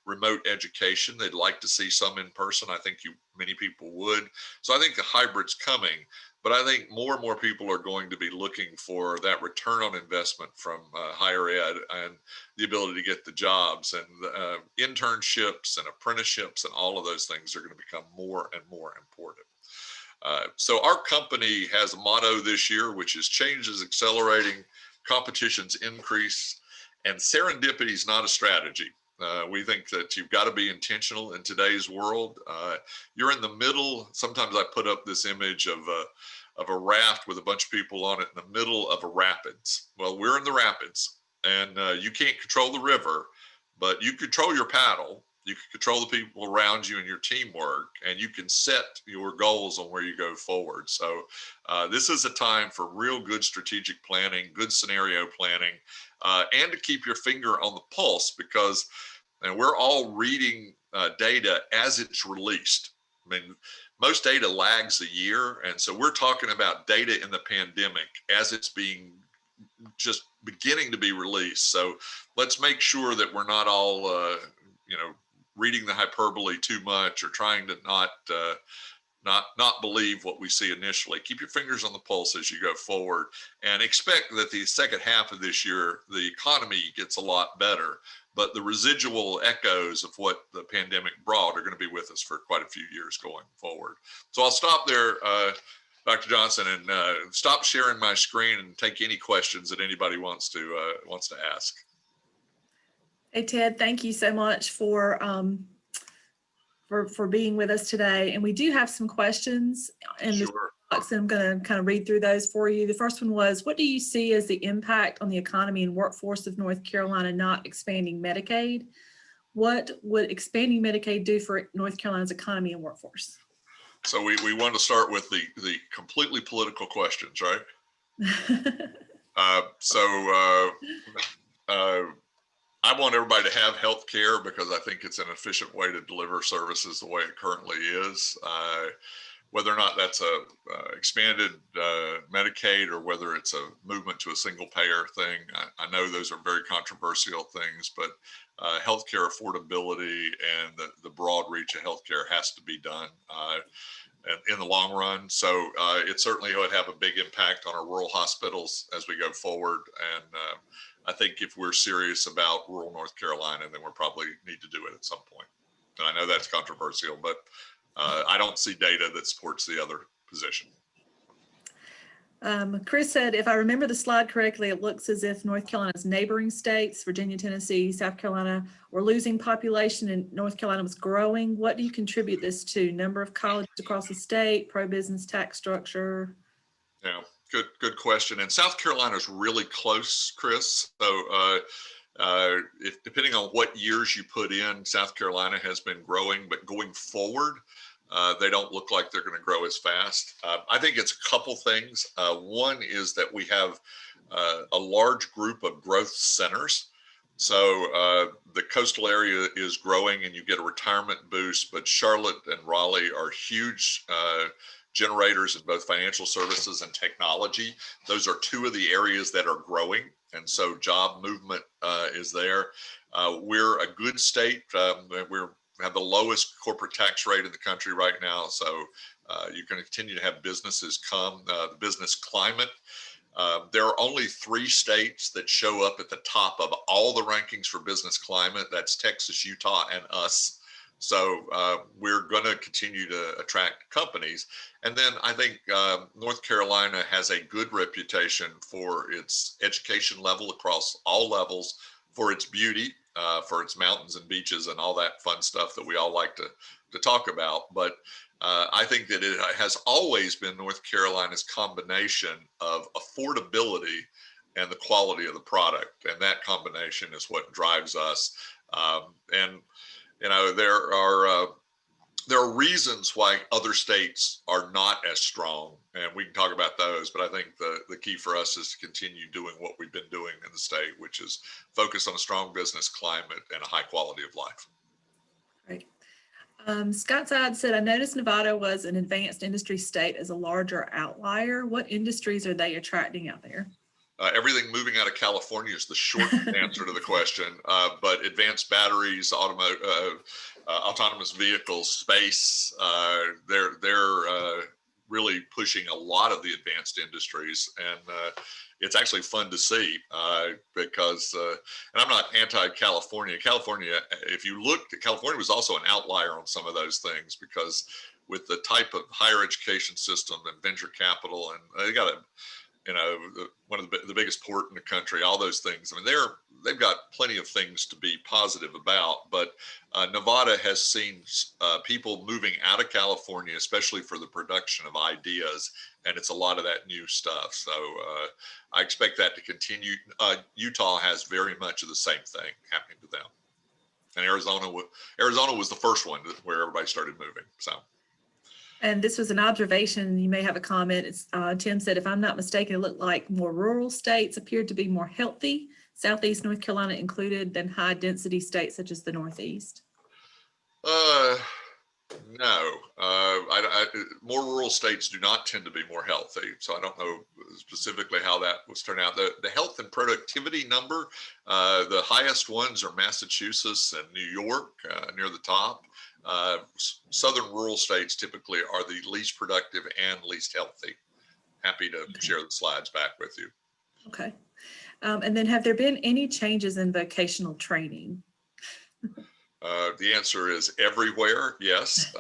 remote education. They'd like to see some in person. I think many people would. So I think the hybrid's coming, but I think more and more people are going to be looking for that return on investment from higher ed and the ability to get the jobs, and internships and apprenticeships and all of those things are going to become more and more important. So our company has a motto this year, which is change is accelerating, competition's increase, and serendipity is not a strategy. We think that you've got to be intentional in today's world. You're in the middle. Sometimes I put up this image of a raft with a bunch of people on it in the middle of a rapids. Well, we're in the rapids, and you can't control the river, but you control your paddle. You can control the people around you and your teamwork, and you can set your goals on where you go forward. So this is a time for real good strategic planning, good scenario planning, and to keep your finger on the pulse, because we're all reading data as it's released. I mean, most data lags a year. And so we're talking about data in the pandemic as it's being just beginning to be released. So let's make sure that we're not all, reading the hyperbole too much or trying to not believe what we see initially. Keep your fingers on the pulse as you go forward, and expect that the second half of this year, the economy gets a lot better, but the residual echoes of what the pandemic brought are going to be with us for quite a few years going forward. So I'll stop there, Dr. Johnson, and stop sharing my screen and take any questions that anybody wants to ask. Hey, Ted, thank you so much for being with us today. And we do have some questions in the box, and I'm going to kind of read through those for you. The first one was, what do you see as the impact on the economy and workforce of North Carolina not expanding Medicaid? What would expanding Medicaid do for North Carolina's economy and workforce? So we want to start with the completely political questions, right? I want everybody to have health care because I think it's an efficient way to deliver services the way it currently is. Whether or not that's a expanded Medicaid or whether it's a movement to a single payer thing, I know those are very controversial things, but healthcare affordability and the broad reach of healthcare has to be done in the long run. So it certainly would have a big impact on our rural hospitals as we go forward. And I think if we're serious about rural North Carolina, then we probably need to do it at some point. And I know that's controversial, but I don't see data that supports the other position. Chris said, if I remember the slide correctly, it looks as if North Carolina's neighboring states, Virginia, Tennessee, South Carolina, were losing population and North Carolina was growing. What do you contribute this to? Number of colleges across the state, pro-business tax structure? Yeah, good question. And South Carolina is really close, Chris. So if depending on what years you put in, South Carolina has been growing, but going forward, they don't look like they're going to grow as fast. I think it's a couple things. One is that we have a large group of growth centers. So the coastal area is growing and you get a retirement boost, but Charlotte and Raleigh are huge generators in both financial services and technology. Those are two of the areas that are growing. And so job movement is there. We're a good state. We have the lowest corporate tax rate in the country right now. So you can continue to have businesses come. The business climate, there are only 3 states that show up at the top of all the rankings for business climate. That's Texas, Utah, and us. So we're going to continue to attract companies. And then I think North Carolina has a good reputation for its education level across all levels, for its beauty, for its mountains and beaches and all that fun stuff that we all like to talk about. But I think that it has always been North Carolina's combination of affordability and the quality of the product. And that combination is what drives us. And you know, there are reasons why other states are not as strong, and we can talk about those, but I think the key for us is to continue doing what we've been doing in the state, which is focus on a strong business climate and a high quality of life. Great. Scott Side said, I noticed Nevada was an advanced industry state as a larger outlier. What industries are they attracting out there? Everything moving out of California is the short answer to the question, but advanced batteries, autonomous vehicles, space, they're really pushing a lot of the advanced industries, and it's actually fun to see because, and I'm not anti-California. California, if you looked at California, was also an outlier on some of those things because with the type of higher education system and venture capital, and they got a one of the biggest port in the country, all those things. I mean, they've got plenty of things to be positive about, but Nevada has seen people moving out of California, especially for the production of ideas, and it's a lot of that new stuff. So I expect that to continue. Utah has very much of the same thing happening to them. And Arizona was the first one where everybody started moving, so. And this was an observation. You may have a comment. It's, Tim said, if I'm not mistaken, it looked like more rural states appeared to be more healthy, Southeast North Carolina included, than high density states such as the Northeast. No, more rural states do not tend to be more healthy. So I don't know specifically how that was turned out. The health and productivity number, the highest ones are Massachusetts and New York near the top. Southern rural states typically are the least productive and least healthy. Happy to share the slides back with you. Okay. And then have there been any changes in vocational training? The answer is everywhere, yes.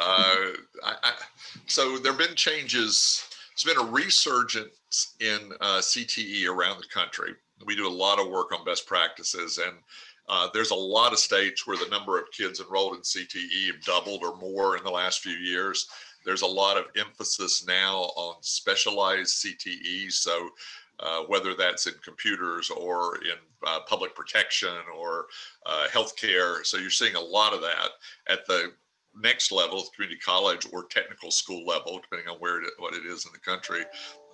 So there have been changes. There's been a resurgence in CTE around the country. We do a lot of work on best practices, and there's a lot of states where the number of kids enrolled in CTE have doubled or more in the last few years. There's a lot of emphasis now on specialized CTE. So whether that's in computers or in public protection or healthcare. So you're seeing a lot of that at the next level, community college or technical school level, depending on what it is in the country.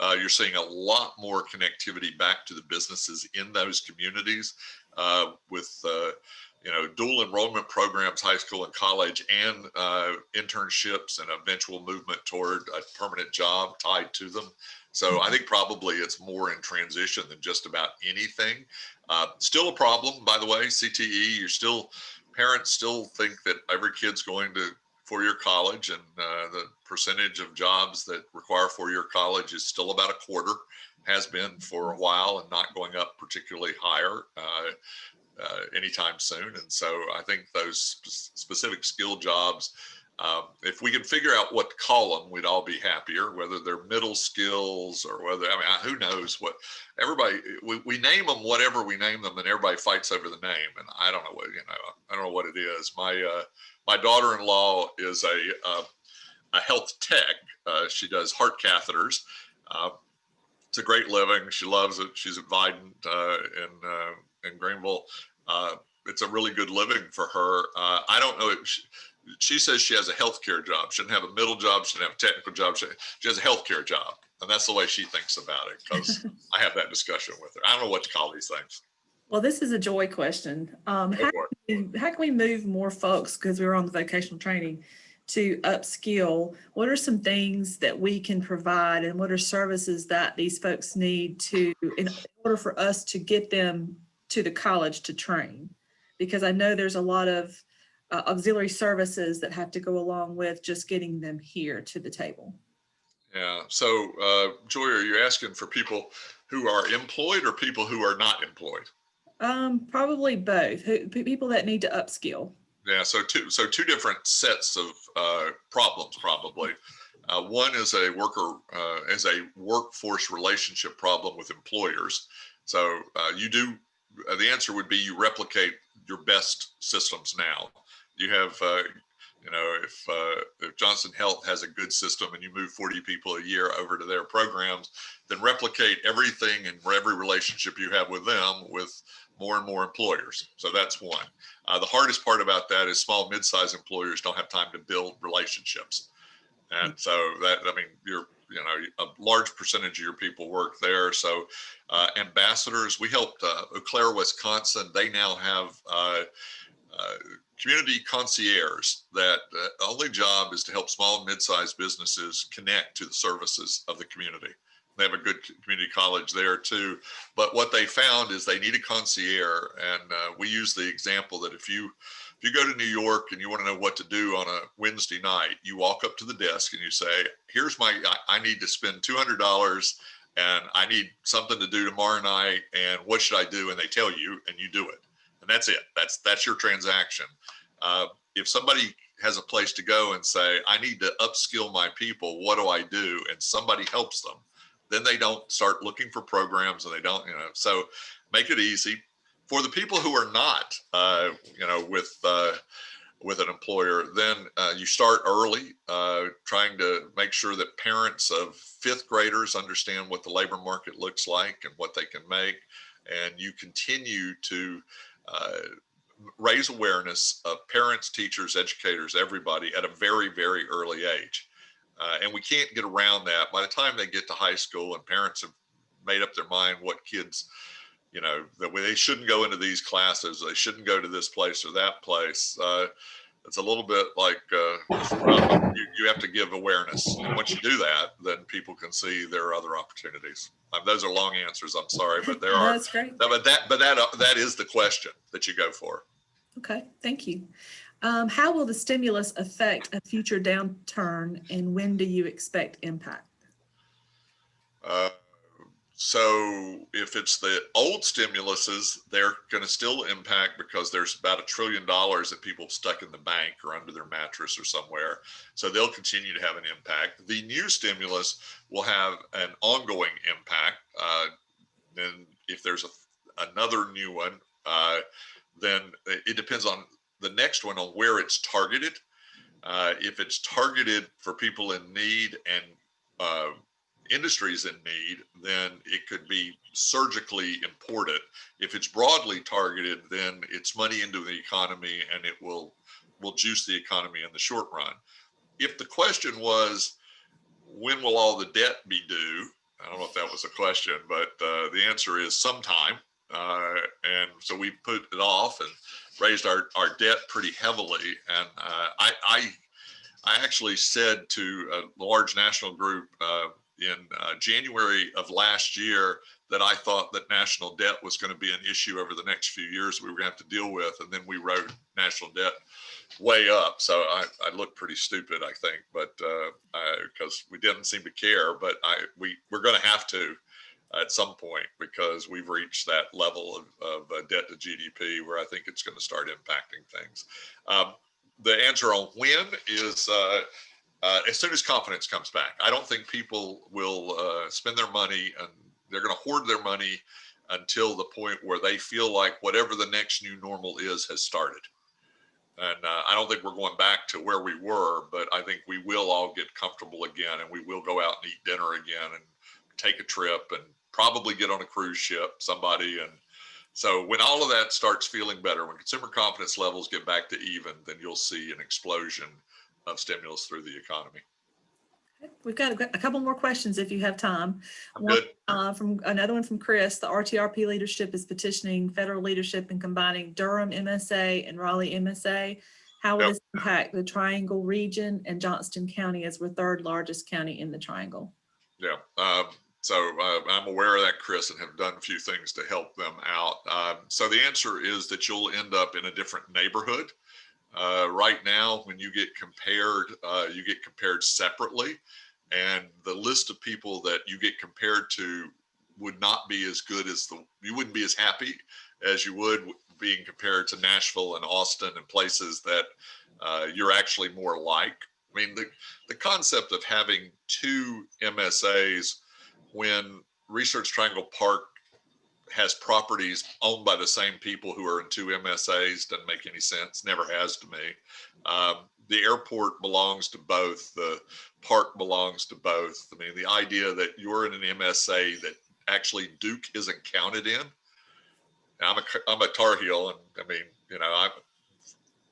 You're seeing a lot more connectivity back to the businesses in those communities with dual enrollment programs, high school and college, and internships and eventual movement toward a permanent job tied to them. So I think probably it's more in transition than just about anything. Still a problem, by the way, CTE, parents still think that every kid's going to four-year college, and the percentage of jobs that require four-year college is still about a quarter, has been for a while, and not going up particularly higher anytime soon. And so I think those specific skill jobs If we could figure out what to call them, we'd all be happier, whether they're middle skills or whether, I mean, who knows what everybody, we name them whatever we name them, and everybody fights over the name. And I don't know what, I don't know what it is. My daughter-in-law is a health tech. She does heart catheters. It's a great living. She loves it. She's at Vidant in Greenville. It's a really good living for her. I don't know. She says she has a healthcare job. She doesn't have a middle job. She doesn't have a technical job. She has a healthcare job. And that's the way she thinks about it, because I have that discussion with her. I don't know what to call these things. Well, this is a joy question. How can we move more folks, because we were on the vocational training, to upskill? What are some things that we can provide, and what are services that these folks need in order for us to get them to the college to train? Because I know there's a lot of auxiliary services that have to go along with just getting them here to the table. Yeah. So, Joy, are you asking for people who are employed or people who are not employed? Probably both. People that need to upskill. Yeah. So two different sets of problems, probably. One is a workforce relationship problem with employers. So the answer would be you replicate your best systems now. You have, if Johnson Health has a good system and you move 40 people a year over to their programs, then replicate everything and every relationship you have with them with more and more employers. So that's one. The hardest part about that is small, mid-sized employers don't have time to build relationships. And so a large percentage of your people work there. So ambassadors, we helped Eau Claire, Wisconsin. They now have community concierge that only job is to help small and mid-sized businesses connect to the services of the community. They have a good community college there too. But what they found is they need a concierge. And we use the example that if you go to New York and you want to know what to do on a Wednesday night, you walk up to the desk and you say, I need to spend $200 and I need something to do tomorrow night. And what should I do? And they tell you, and you do it. And that's it. That's your transaction. If somebody has a place to go and say, I need to upskill my people, what do I do? And somebody helps them, then they don't start looking for programs, and they don't, so make it easy. For the people who are not, with an employer, then you start early, trying to make sure that parents of fifth graders understand what the labor market looks like and what they can make. And you continue to raise awareness of parents, teachers, educators, everybody at a very, very early age. And we can't get around that. By the time they get to high school and parents have made up their mind what kids, that they shouldn't go into these classes, they shouldn't go to this place or that place. It's a little bit like you have to give awareness. And once you do that, then people can see there are other opportunities. Those are long answers. I'm sorry, but there are. That's great. But that is the question that you go for. Okay, thank you. How will the stimulus affect a future downturn, and when do you expect impact? So if it's the old stimuluses, they're going to still impact because there's about $1 trillion that people stuck in the bank or under their mattress or somewhere. So they'll continue to have an impact. The new stimulus will have an ongoing impact. Then if there's another new one, then it depends on the next one on where it's targeted. If it's targeted for people in need and industries in need, then it could be surgically imported. If it's broadly targeted, then it's money into the economy and it will juice the economy in the short run. If the question was, when will all the debt be due? I don't know if that was a question, but the answer is sometime. And so we put it off and raised our debt pretty heavily. And I actually said to a large national group in January of last year that I thought that national debt was going to be an issue over the next few years we were going to have to deal with. And then we wrote national debt way up. So I look pretty stupid, I think, but because we didn't seem to care, but we're going to have to at some point because we've reached that level of debt to GDP where I think it's going to start impacting things. the answer on when is as soon as confidence comes back. I don't think people will spend their money, and they're going to hoard their money until the point where they feel like whatever the next new normal is has started. And I don't think we're going back to where we were, but I think we will all get comfortable again, and we will go out and eat dinner again and take a trip and probably get on a cruise ship, somebody. And so when all of that starts feeling better, when consumer confidence levels get back to even, then you'll see an explosion of stimulus through the economy. We've got a couple more questions if you have time. Good. From another one from Chris. The RTRP leadership is petitioning federal leadership in combining Durham MSA and Raleigh MSA. How will this impact the Triangle region and Johnston County, as we're third largest county in the Triangle? Yeah. So I'm aware of that, Chris, and have done a few things to help them out. So the answer is that you'll end up in a different neighborhood. Right now, when you get compared separately, and the list of people that you get compared to would not be as good as you wouldn't be as happy as you would being compared to Nashville and Austin and places that you're actually more like. I mean, the concept of having two MSAs when Research Triangle Park has properties owned by the same people who are in two MSAs doesn't make any sense, never has to me. The airport belongs to both, the park belongs to both. I mean, the idea that you're in an MSA that actually Duke isn't counted in. Now, I'm a Tar Heel, and I mean, you know,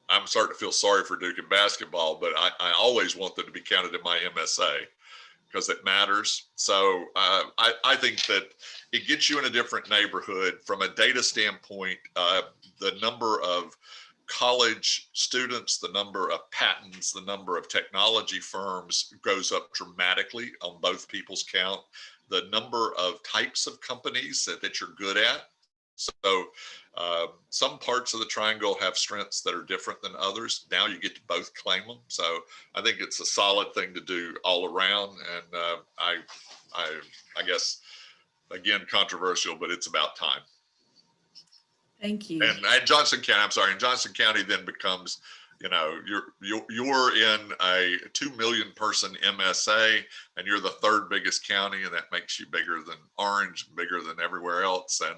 I'm starting to feel sorry for Duke in basketball, but I always want them to be counted in my MSA because it matters. So I think that it gets you in a different neighborhood. From a data standpoint, the number of college students, the number of patents, the number of technology firms goes up dramatically on both people's count. The number of types of companies that you're good at. So some parts of the Triangle have strengths that are different than others. Now you get to both claim them. So I think it's a solid thing to do all around. And I guess, again, controversial, but it's about time. Thank you. And Johnson County, I'm sorry, and Johnson County then becomes, you know, you're in a 2 million person MSA, and you're the third biggest county, and that makes you bigger than Orange, bigger than everywhere else. And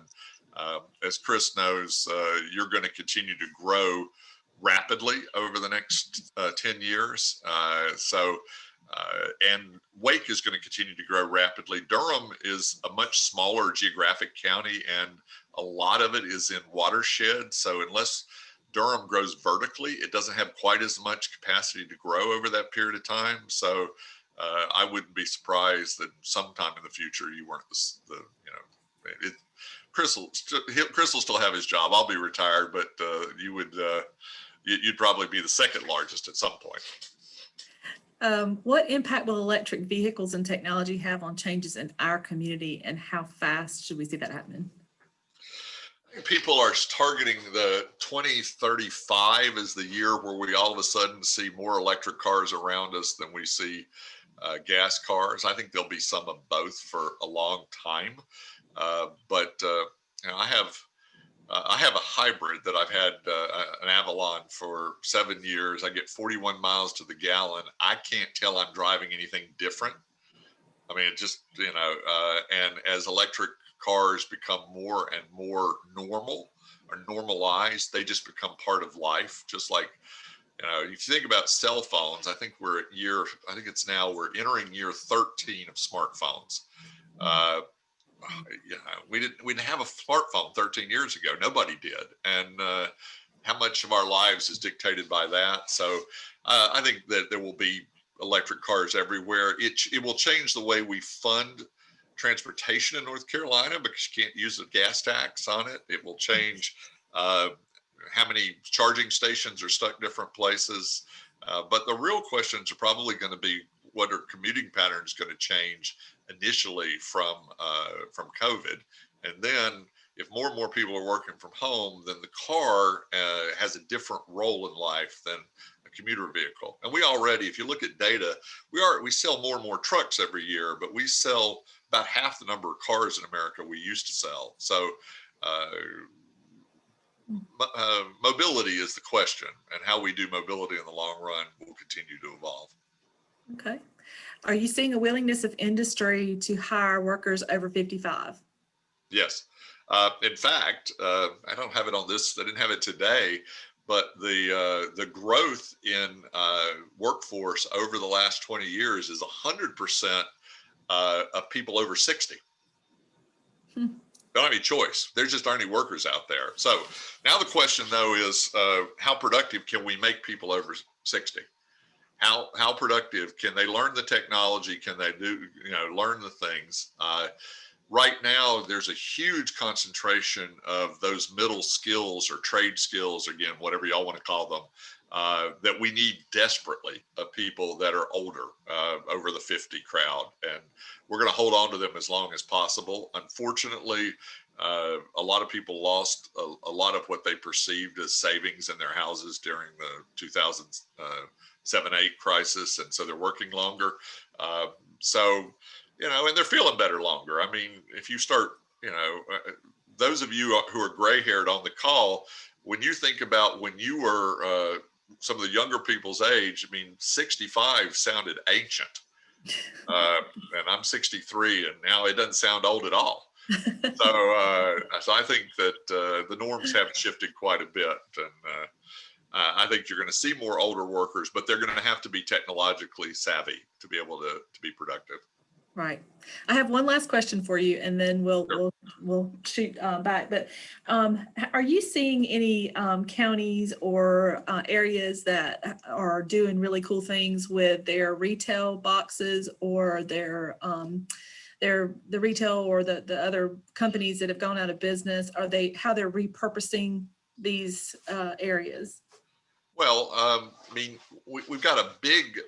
as Chris knows, you're going to continue to grow rapidly over the next 10 years. And Wake is going to continue to grow rapidly. Durham is a much smaller geographic county, and a lot of it is in watershed. So unless Durham grows vertically, it doesn't have quite as much capacity to grow over that period of time. So I wouldn't be surprised that sometime in the future you weren't Chris will still have his job. I'll be retired, but you'd probably be the second largest at some point. What impact will electric vehicles and technology have on changes in our community, and how fast should we see that happening? People are targeting the 2035 as the year where we all of a sudden see more electric cars around us than we see gas cars. I think there'll be some of both for a long time. But you know, I have a hybrid that I've had an Avalon for 7 years. I get 41 miles to the gallon. I can't tell I'm driving anything different. I mean, it just, you know, and as electric cars become more and more normal or normalized, they just become part of life. Just like, you know, if you think about cell phones, I think we're entering year 13 of smartphones. You know, we didn't have a smartphone 13 years ago. Nobody did. And how much of our lives is dictated by that. So I think that there will be electric cars everywhere. It will change the way we fund transportation in North Carolina because you can't use a gas tax on it. It will change how many charging stations are stuck different places. But the real questions are probably going to be, what are commuting patterns going to change initially from COVID? And then if more and more people are working from home, then the car has a different role in life than a commuter vehicle. And we already, if you look at data, we sell more and more trucks every year, but we sell about half the number of cars in America we used to sell. So mobility is the question, and how we do mobility in the long run will continue to evolve. Okay. Are you seeing a willingness of industry to hire workers over 55? Yes. In fact, I don't have it on this. I didn't have it today, but the growth in workforce over the last 20 years is 100% of people over 60. Don't have any choice. There just aren't any workers out there. So now the question, though, is how productive can we make people over 60? How productive can they learn the technology? Can they learn the things? Right now, there's a huge concentration of those middle skills or trade skills, again, whatever y'all want to call them, that we need desperately of people that are older, over the 50 crowd. And we're going to hold on to them as long as possible. Unfortunately, a lot of people lost a lot of what they perceived as savings in their houses during the 2007-8 crisis. And so they're working longer. And they're feeling better longer. I mean, if you start, those of you who are gray haired on the call, when you think about when you were some of the younger people's age, I mean, 65 sounded ancient. And I'm 63 and now it doesn't sound old at all. So I think that the norms have shifted quite a bit. And I think you're going to see more older workers, but they're going to have to be technologically savvy to be able to be productive. Right. I have one last question for you, and then we'll shoot back. But are you seeing any counties or areas that are doing really cool things with their retail boxes or their the retail or the other companies that have gone out of business? How they're repurposing these areas? Well, I mean, we've got a big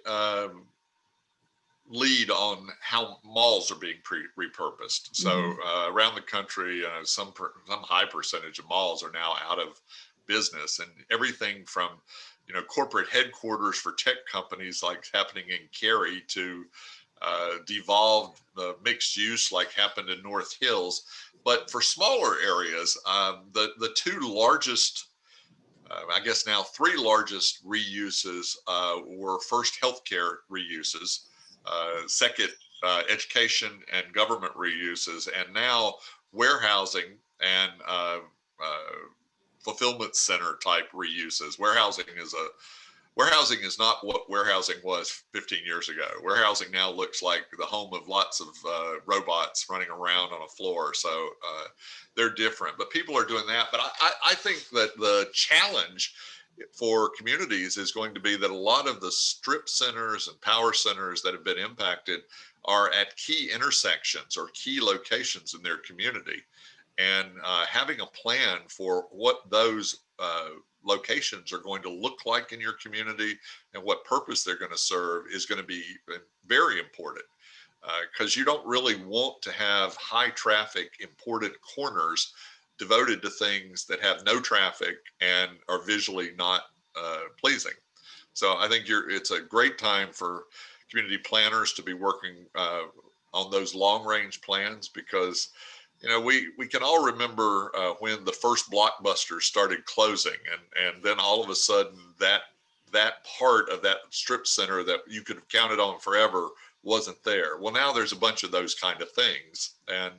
lead on how malls are being repurposed. So around the country, some high percentage of malls are now out of business, and everything from corporate headquarters for tech companies like happening in Cary to devolved mixed use like happened in North Hills. But for smaller areas, the two largest, I guess now three largest reuses were first healthcare reuses, second education and government reuses, and now warehousing and fulfillment center type reuses. Warehousing is not what warehousing was 15 years ago. Warehousing now looks like the home of lots of robots running around on a floor. So they're different, but people are doing that. But I think that the challenge for communities is going to be that a lot of the strip centers and power centers that have been impacted are at key intersections or key locations in their community. And having a plan for what those locations are going to look like in your community and what purpose they're going to serve is going to be very important, because you don't really want to have high traffic important corners devoted to things that have no traffic and are visually not pleasing. So I think it's a great time for community planners to be working on those long range plans, because we can all remember when the first Blockbusters started closing, and then all of a sudden that part of that strip center that you could have counted on forever wasn't there. Well, now there's a bunch of those kind of things, and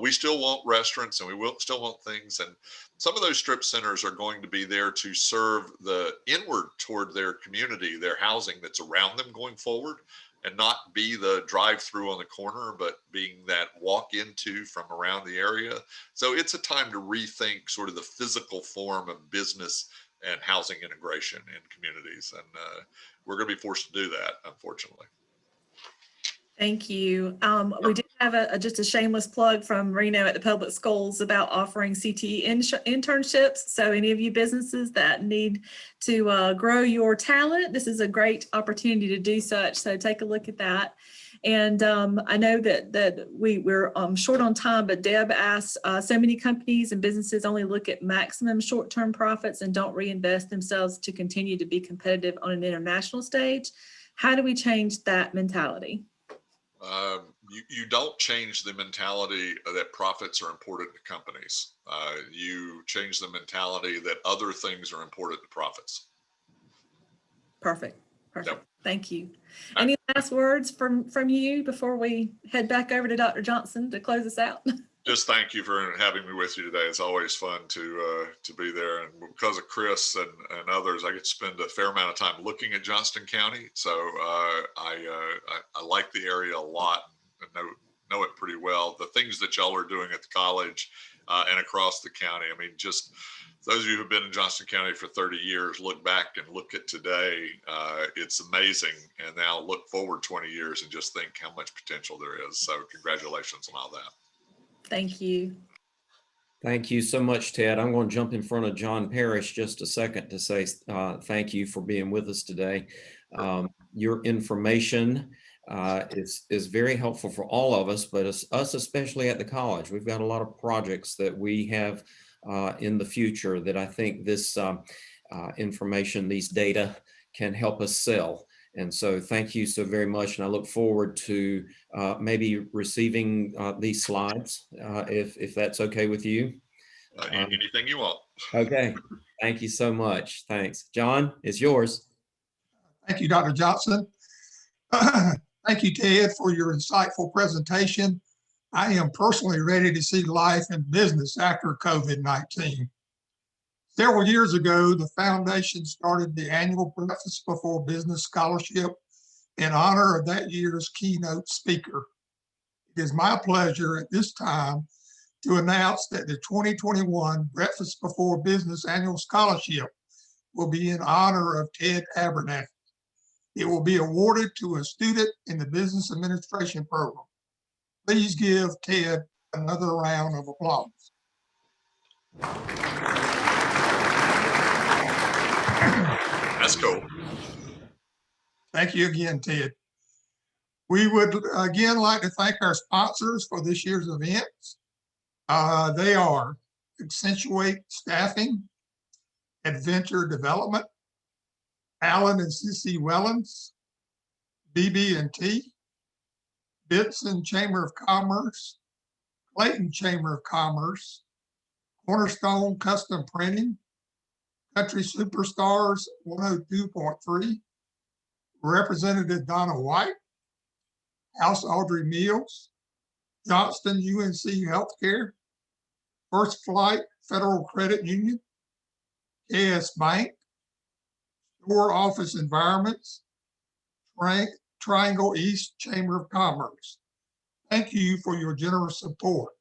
we still want restaurants and we will still want things. And some of those strip centers are going to be there to serve the inward toward their community, their housing that's around them going forward, and not be the drive-through on the corner, but being that walk into from around the area. So it's a time to rethink sort of the physical form of business and housing integration in communities. And we're going to be forced to do that, unfortunately. Thank you. We did have just a shameless plug from Reno at the public schools about offering CTE internships. So any of you businesses that need to grow your talent, this is a great opportunity to do such. So take a look at that. And I know that we're short on time, but Deb asked, so many companies and businesses only look at maximum short-term profits and don't reinvest themselves to continue to be competitive on an international stage. How do we change that mentality? you don't change the mentality that profits are important to companies. You change the mentality that other things are important to profits. Perfect. Perfect. Yep. Thank you. Any last words from you before we head back over to Dr. Johnson to close us out? Just thank you for having me with you today. It's always fun to be there, and because of Chris and others, I get to spend a fair amount of time looking at Johnston County. So I like the area a lot and know it pretty well. The things that y'all are doing at the college and across the county. I mean, just those of you who've been in Johnston County for 30 years, look back and look at today. It's amazing. And now look forward 20 years and just think how much potential there is. So congratulations on all that. Thank you. Thank you so much, Ted. I'm going to jump in front of John Parrish just a second to say thank you for being with us today. Your information is very helpful for all of us, but us especially at the college. We've got a lot of projects that we have in the future that I think this information, these data can help us sell. And so thank you so very much. And I look forward to maybe receiving these slides, if that's okay with you. Anything you want. Okay. Thank you so much. Thanks. John, it's yours. Thank you, Dr. Johnson. Thank you, Ted, for your insightful presentation. I am personally ready to see life and business after COVID-19. Several years ago, the foundation started the annual Breakfast Before Business Scholarship in honor of that year's keynote speaker. It is my pleasure at this time to announce that the 2021 Breakfast Before Business Annual Scholarship will be in honor of Ted Abernathy. It will be awarded to a student in the Business Administration program. Please give Ted another round of applause. That's cool. Thank you again, Ted. We would again like to thank our sponsors for this year's events. They are Accentuate Staffing, Adventure Development, Allen and Sissy Wellens, BB&T, Benson Chamber of Commerce, Clayton Chamber of Commerce, Cornerstone Custom Printing, Country Superstars 102.3, Representative Donna White, House Audrey Mills, Johnston UNC Healthcare, First Flight Federal Credit Union, KS Bank, Store Office Environments, Triangle East Chamber of Commerce. Thank you for your generous support.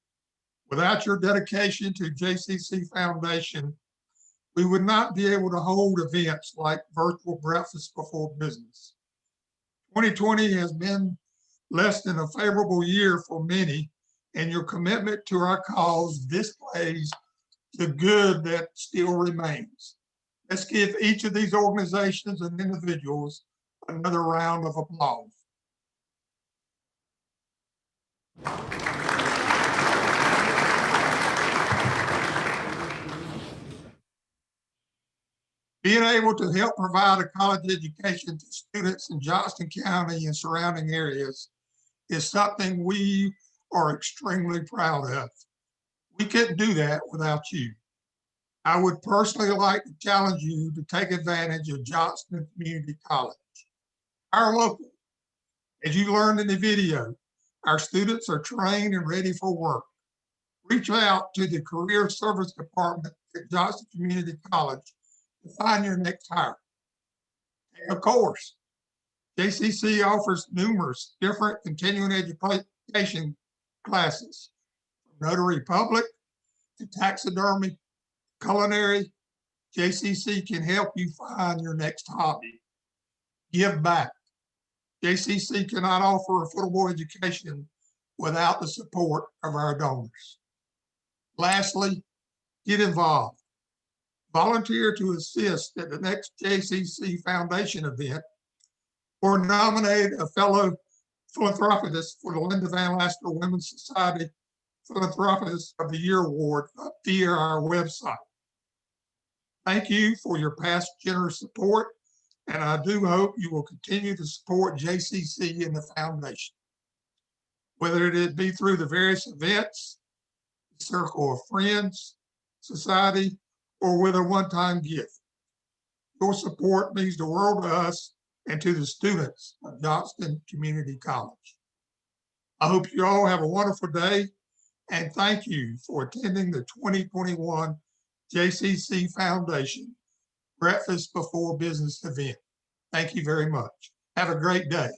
Without your dedication to JCC Foundation, we would not be able to hold events like Virtual Breakfast Before Business. 2020 has been less than a favorable year for many, and your commitment to our cause displays the good that still remains. Let's give each of these organizations and individuals another round of applause. Being able to help provide a college education to students in Johnston County and surrounding areas is something we are extremely proud of. We couldn't do that without you. I would personally like to challenge you to take advantage of Johnston Community College. Our local, as you learned in the video, our students are trained and ready for work. Reach out to the Career Service Department at Johnston Community College to find your next hire. And of course, JCC offers numerous different continuing education classes, from notary public to taxidermy, culinary. JCC can help you find your next hobby. Give back. JCC cannot offer affordable education without the support of our donors. Lastly, get involved. Volunteer to assist at the next JCC Foundation event, or nominate a fellow philanthropist for the Linda Van Lasker Women's Society Philanthropist of the Year Award via our website. Thank you for your past generous support, and I do hope you will continue to support JCC and the foundation. whether it be through the various events, circle of friends, society, or with a one-time gift. Your support means the world to us and to the students of Johnston Community College. I hope you all have a wonderful day, and thank you for attending the 2021 JCC Foundation Breakfast Before Business event. Thank you very much. Have a great day.